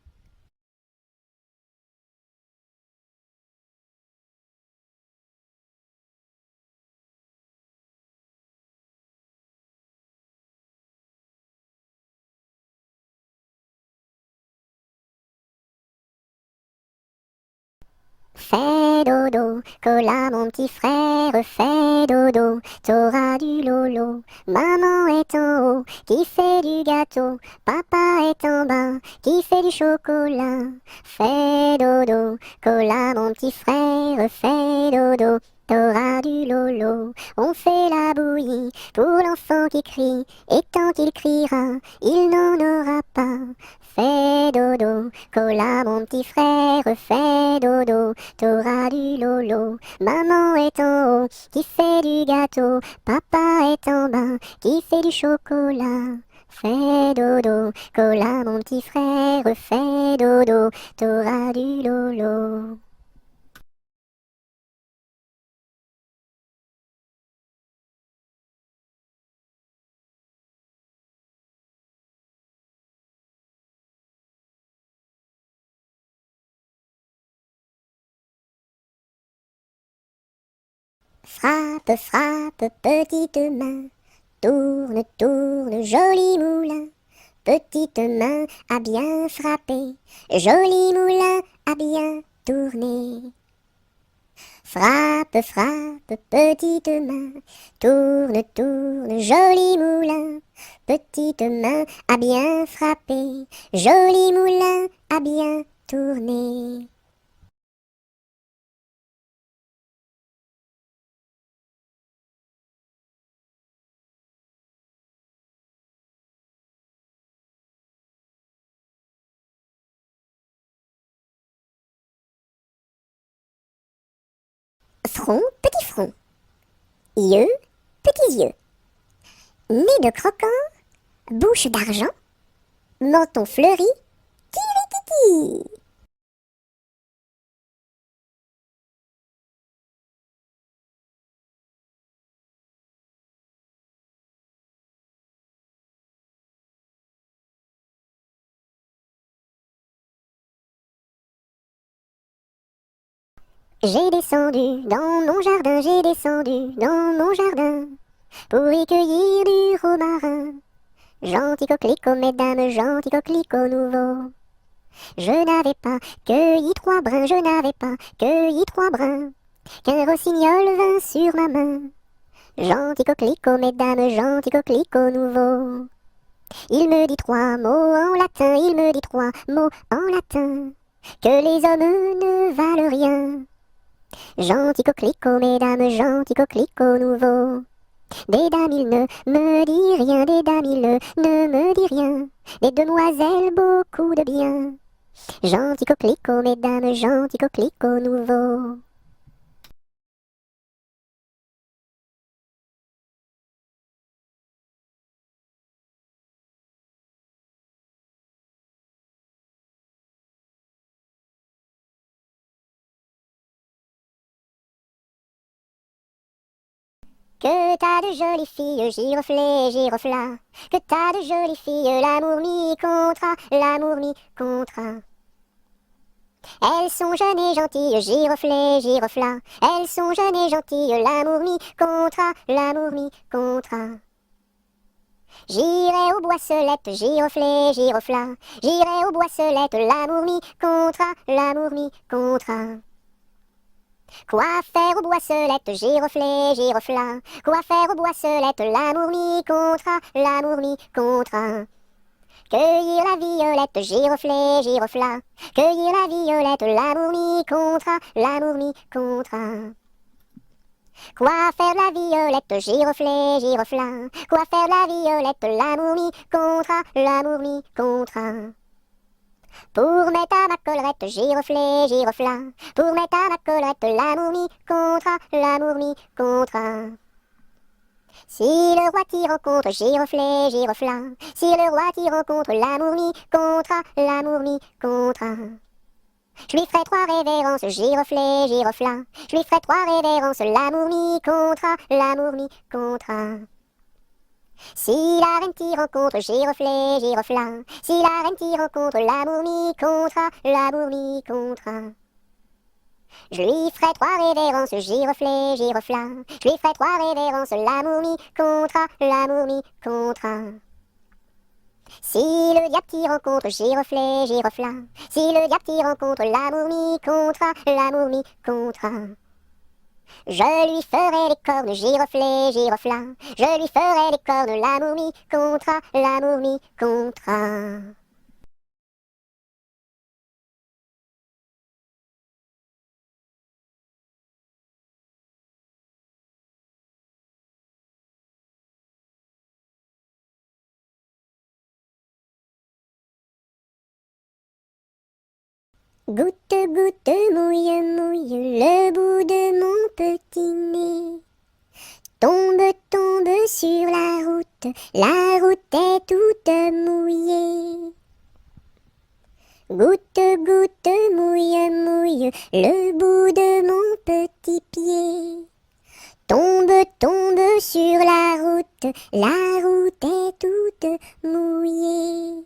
Fais dodo, cola mon petit frère, fais dodo, t'auras du lolo. Maman est en haut, qui fait du gâteau, papa est en bas, qui fait du chocolat. Fais dodo, cola mon petit frère, fais dodo, t'auras du lolo. On fait la bouillie pour l'enfant qui crie, et tant qu'il criera, il n'en aura pas. Fais dodo, cola mon petit frère, fais dodo, t'auras du lolo. Maman est en haut, qui fait du gâteau, papa est en bas, qui fait du chocolat. Fais dodo, cola mon petit frère, fais dodo, t'auras du lolo. Frappe, frappe, petite main, tourne, tourne, joli moulin. Petite main à bien frapper, joli moulin à bien tourner. Frappe, frappe, petite main, tourne, tourne, joli moulin. Petite main à bien frapper, joli moulin à bien tourner. Front, petit front. Yeux, petits yeux. Nez de croquant, bouche d'argent, menton fleuri, tiki. J'ai descendu dans mon jardin, j'ai descendu dans mon jardin pour y cueillir du romarin. Gentil coquelicot, mesdames, gentil coquelicot nouveau. Je n'avais pas cueilli 3 brins, je n'avais pas cueilli 3 brins, qu'un rossignol vint sur ma main. Gentil coquelicot, mesdames, gentil coquelicot nouveau. Il me dit 3 mots en latin, il me dit 3 mots en latin, que les hommes ne valent rien. Gentil coquelicot, mesdames, gentil coquelicot nouveau. Des dames, il ne me dit rien, des dames, il ne me dit rien. Des demoiselles, beaucoup de bien. Gentil coquelicot, mesdames, gentil coquelicot nouveau. Que t'as de jolies filles, giroflées, girofla. Que t'as de jolies filles, l'amour mi contra, l'amour mi contra. Elles sont jeunes et gentilles, giroflées et giroflard. Elles sont jeunes et gentilles, l'amour mi contra, l'amour mi contra. J'irai aux boisselettes, giroflées, giroflard. J'irai aux boisselettes, l'amour mi contra, l'amour mi contra. Quoi faire aux boisselettes, giroflées, giroflard? Quoi faire aux boisselettes, l'amour mi contra, l'amour mi contra. Cueillir la violette, giroflée, giroflard. Cueillir la violette, l'amour mi contra, l'amour mi contra. Quoi faire la violette, giroflée, giroflard? Quoi faire la violette, l'amour mi contra, l'amour mi contra. Pour mettre à ma collerette, giroflée, giroflard. Pour mettre à ma collerette, l'amour mi contra, l'amour mi contra. Si le roi t'y rencontre, giroflée, giroflard. Si le roi t'y rencontre, l'amour mi contra, l'amour mi contra. Je lui ferai 3 révérences, giroflée, giroflard. Je lui ferai 3 révérences, l'amour mi contra, l'amour mi contra. Si la reine t'y rencontre, giroflée, giroflard. Si la reine t'y rencontre, l'amour mi contra, l'amour mi contra. Je lui ferai 3 révérences, giroflée, giroflard. Je lui ferai 3 révérences, l'amour mi contra, l'amour mi contra. Si le diable t'y rencontre, giroflée, giroflard. Si le diable t'y rencontre, l'amour mi contra, l'amour mi contra. Je lui ferai les cornes, giroflée, giroflard. Je lui ferai les cornes, l'amour mi contra, l'amour mi contra. Goutte, goutte, mouille, mouille le bout de mon petit nez. Tombe, tombe sur la route est toute mouillée. Goutte, goutte, mouille, mouille le bout de mon petit pied. Tombe, tombe sur la route est toute mouillée.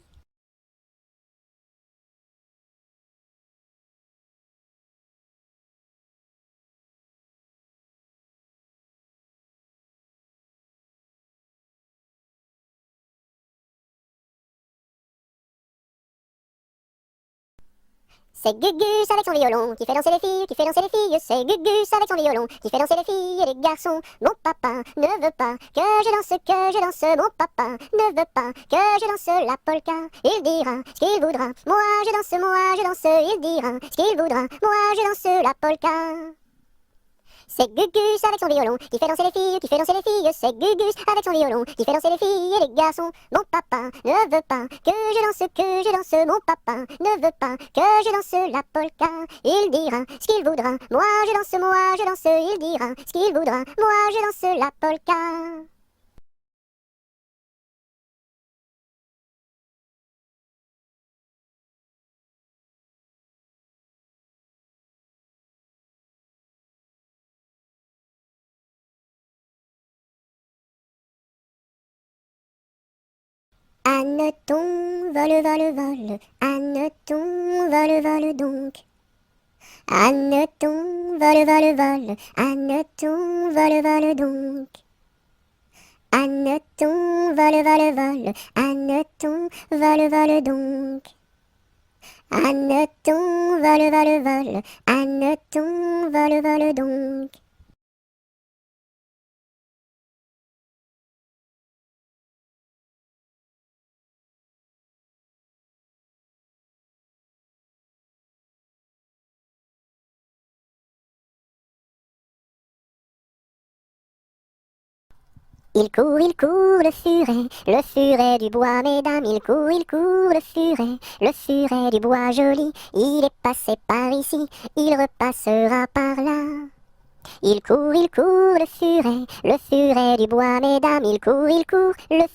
C'est Gugus avec son violon qui fait danser les filles, qui fait danser les filles. C'est Gugus avec son violon qui fait danser les filles et les garçons. Mon papa ne veut pas que je danse. Mon papa ne veut pas que je danse la polka. Il dira ce qu'il voudra. Moi je danse. Il dira ce qu'il voudra. Moi je danse la polka. C'est Gugus avec son violon qui fait danser les filles, qui fait danser les filles. C'est Gugus avec son violon qui fait danser les filles et les garçons. Mon papa ne veut pas que je danse. Mon papa ne veut pas que je danse la polka. Il dira ce qu'il voudra. Moi je danse. Il dira ce qu'il voudra. Moi je danse la polka. Anneton, vole, vole, vole. Anneton, vole, vole donc. Anneton, vole, vole, vole. Anneton, vole, vole donc. Anneton, vole, vole, vole. Anneton, vole, vole donc. Anneton, vole, vole, vole. Anneton, vole, vole donc. Il court, le furet du bois, mesdames. Il court, le furet du bois joli. Il est passé par ici, il repassera par là. Il court, le furet du bois, mesdames. Il court, le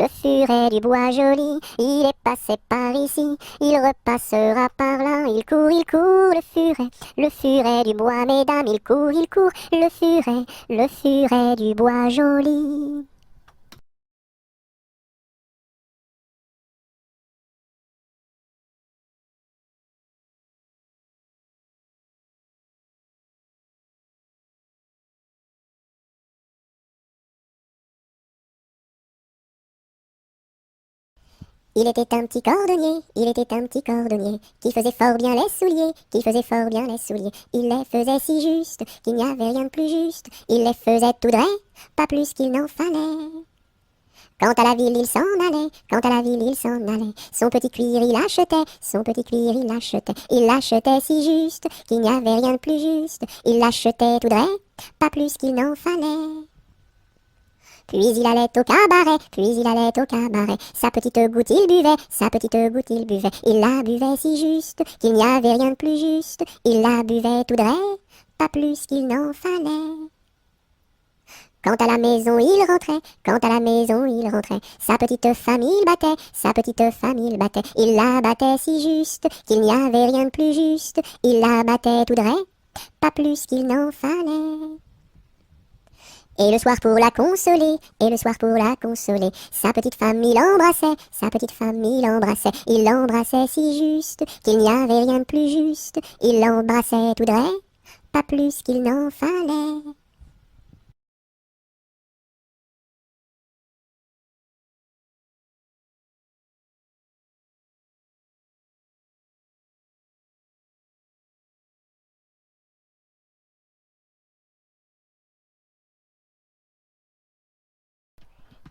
furet du bois joli. Il est passé par ici, il repassera par là. Il court, le furet du bois, mesdames. Il court, le furet du bois joli. Il était un petit cordonnier, il était un petit cordonnier, qui faisait fort bien les souliers, qui faisait fort bien les souliers. Il les faisait si juste, qu'il n'y avait rien de plus juste. Il les faisait tout droit, pas plus qu'il n'en fallait. Quand à la ville il s'en allait, quand à la ville il s'en allait, son petit cuir il achetait, son petit cuir il l'achetait si juste, qu'il n'y avait rien de plus juste. Il l'achetait tout droit, pas plus qu'il n'en fallait. Puis il allait au cabaret, puis il allait au cabaret. Sa petite goutte il buvait, sa petite goutte il buvait. Il la buvait si juste, qu'il n'y avait rien de plus juste. Il la buvait tout droit, pas plus qu'il n'en fallait. Quand à la maison il rentrait, quand à la maison il rentrait, sa petite femme il battait, sa petite femme il battait. Il la battait si juste, qu'il n'y avait rien de plus juste. Il la battait tout droit, pas plus qu'il n'en fallait. Et le soir pour la consoler, et le soir pour la consoler, sa petite femme il embrassait, sa petite femme il l'embrassait si juste, qu'il n'y avait rien de plus juste. Il l'embrassait tout droit, pas plus qu'il n'en fallait.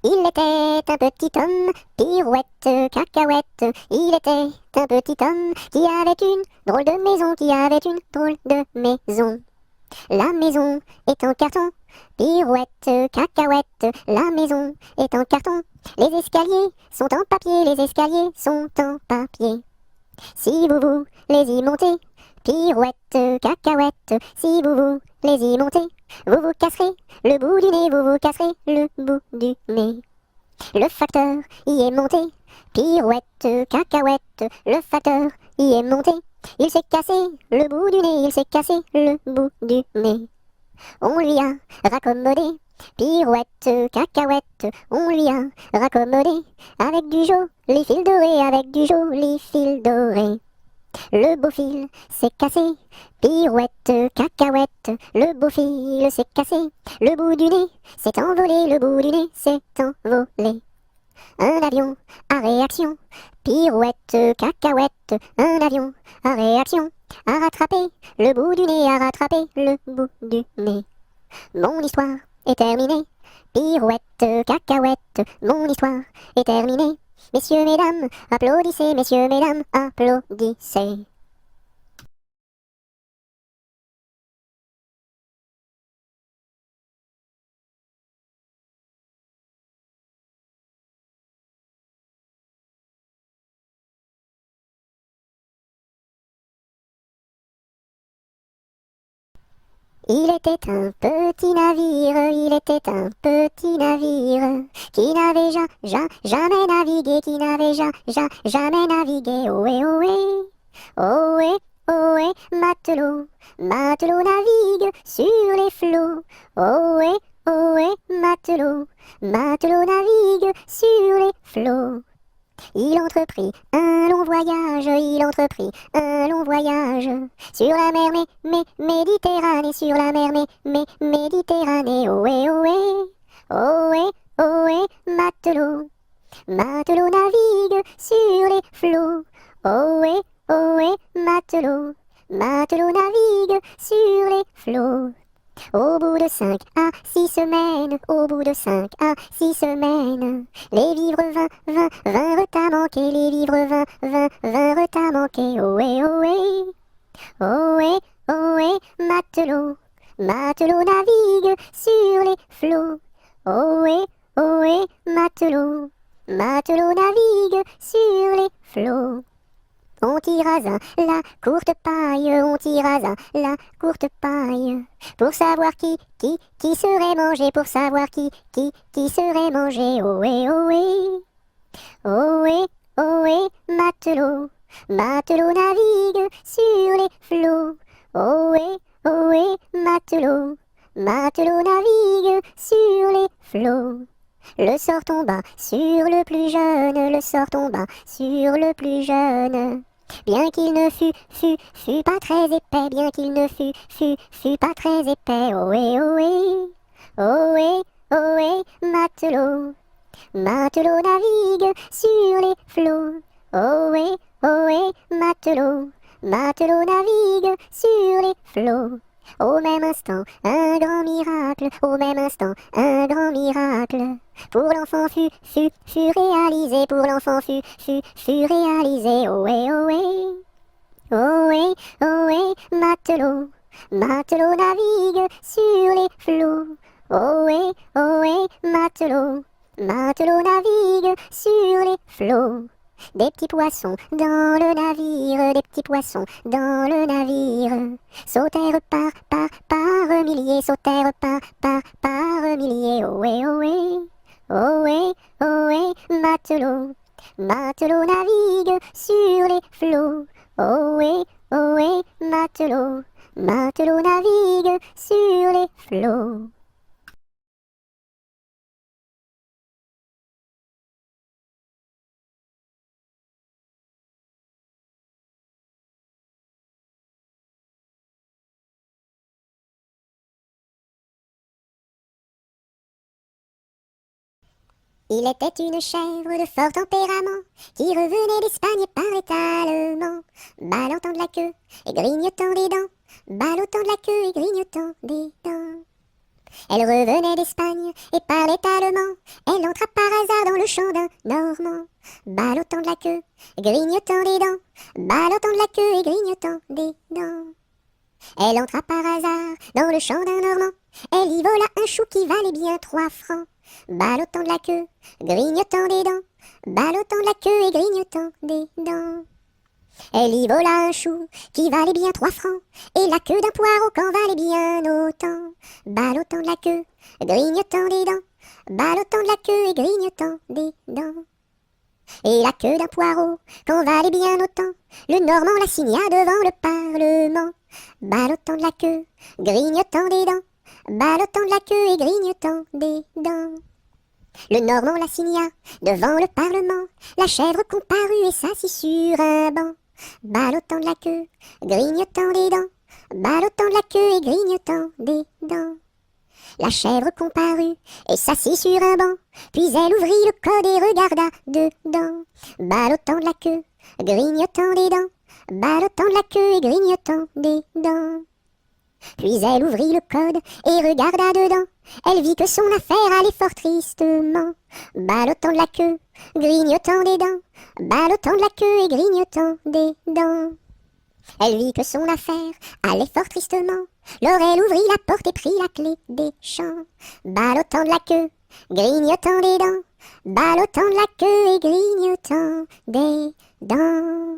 Il était un petit homme, pirouette, cacahuète. Il était un petit homme qui avait une drôle de maison, qui avait une drôle de maison. La maison est en carton, pirouette, cacahuète. La maison est en carton. Les escaliers sont en papier, les escaliers sont en papier. Si vous les y montez, pirouette, cacahuète, si vous les y montez, vous vous casserez le bout du nez, vous vous casserez le bout du nez. Le facteur y est monté, pirouette, cacahuète, le facteur y est monté. Il s'est cassé le bout du nez, il s'est cassé le bout du nez. On lui a raccommodé, pirouette, cacahuète, on lui a raccommodé, avec du joli fil doré, avec du joli fil doré. Le beau fil s'est cassé, pirouette, cacahuète, le beau fil s'est cassé, le bout du nez s'est envolé, le bout du nez s'est envolé. Un avion à réaction, pirouette, cacahuète, un avion à réaction, a rattrapé le bout du nez, a rattrapé le bout du nez. Mon histoire est terminée, pirouette, cacahuète, mon histoire est terminée. Messieurs, mesdames, applaudissez, messieurs, mesdames, applaudissez. Il était un petit navire, il était un petit navire, qui n'avait jamais navigué, qui n'avait jamais navigué. Ohé, ohé, ohé, ohé, matelot, matelot navigue sur les flots. Ohé, ohé, matelot, matelot navigue sur les flots. Il entreprit un long voyage, il entreprit un long voyage sur la mer Méditerranée, sur la mer Méditerranée. Ohé, ohé, ohé, ohé, matelot, matelot navigue sur les flots. Ohé, ohé, matelot, matelot navigue sur les flots. Au bout de 5 à 6 semaines, au bout de 5 à 6 semaines, les vivres vinrent à manquer, les vivres vinrent à manquer. Ohé, ohé, ohé, ohé, matelot, matelot navigue sur les flots. Ohé, ohé, matelot, matelot navigue sur les flots. On tira la courte paille, on tira la courte paille, pour savoir qui serait mangé, pour savoir qui serait mangé. Ohé, ohé, ohé, ohé, matelot, matelot navigue sur les flots. Ohé, ohé, matelot, matelot navigue sur les flots. Le sort tomba sur le plus jeune, le sort tomba sur le plus jeune. Bien qu'il ne fût pas très épais, bien qu'il ne fût pas très épais. Ohé, ohé, ohé, ohé, matelot, Matelot navigue sur les flots. Ohé, matelot, matelot navigue sur les flots. Au même instant, un grand miracle, au même instant, un grand miracle. Pour l'enfant fut réalisé, pour l'enfant fut réalisé. Ohé, matelot, matelot navigue sur les flots. Ohé, matelot, matelot navigue sur les flots. Des petits poissons dans le navire, des petits poissons dans le navire. Sautèrent par milliers, sautèrent par milliers. Ohé, matelot, matelot navigue sur les flots. Ohé, matelot, matelot navigue sur les flots. Il était une chèvre de fort tempérament qui revenait d'Espagne et parlait allemand, ballottant de la queue et grignotant des dents, ballottant de la queue et grignotant des dents. Elle revenait d'Espagne et parlait allemand, elle entra par hasard dans le champ d'un Normand, ballottant de la queue, grignotant des dents, ballottant de la queue et grignotant des dents. Elle entra par hasard dans le champ d'un Normand, elle y vola un chou qui valait bien 3 francs. Ballottant de la queue, grignotant des dents, ballottant de la queue et grignotant des dents. Elle y vola un chou qui valait bien 3 francs, et la queue d'un poireau qu'en valait bien autant. Ballottant de la queue, grignotant des dents, ballottant de la queue et grignotant des dents. Et la queue d'un poireau qu'en valait bien autant, le Normand la signa devant le Parlement. Ballottant de la queue, grignotant des dents, ballottant de la queue et grignotant des dents. Le Normand la signa devant le Parlement, la chèvre comparut et s'assit sur un banc. Ballottant de la queue, grignotant des dents, ballottant de la queue et grignotant des dents. La chèvre comparut et s'assit sur un banc, puis elle ouvrit le code et regarda dedans. Ballottant de la queue, grignotant des dents, ballottant de la queue et grignotant des dents. Puis elle ouvrit le code et regarda dedans. Elle vit que son affaire allait fort tristement. Ballottant de la queue, grignotant des dents, ballottant de la queue et grignotant des dents. Elle vit que son affaire allait fort tristement. Alors elle ouvrit la porte et prit la clé des champs. Ballottant de la queue, grignotant des dents, ballottant de la queue et grignotant des dents.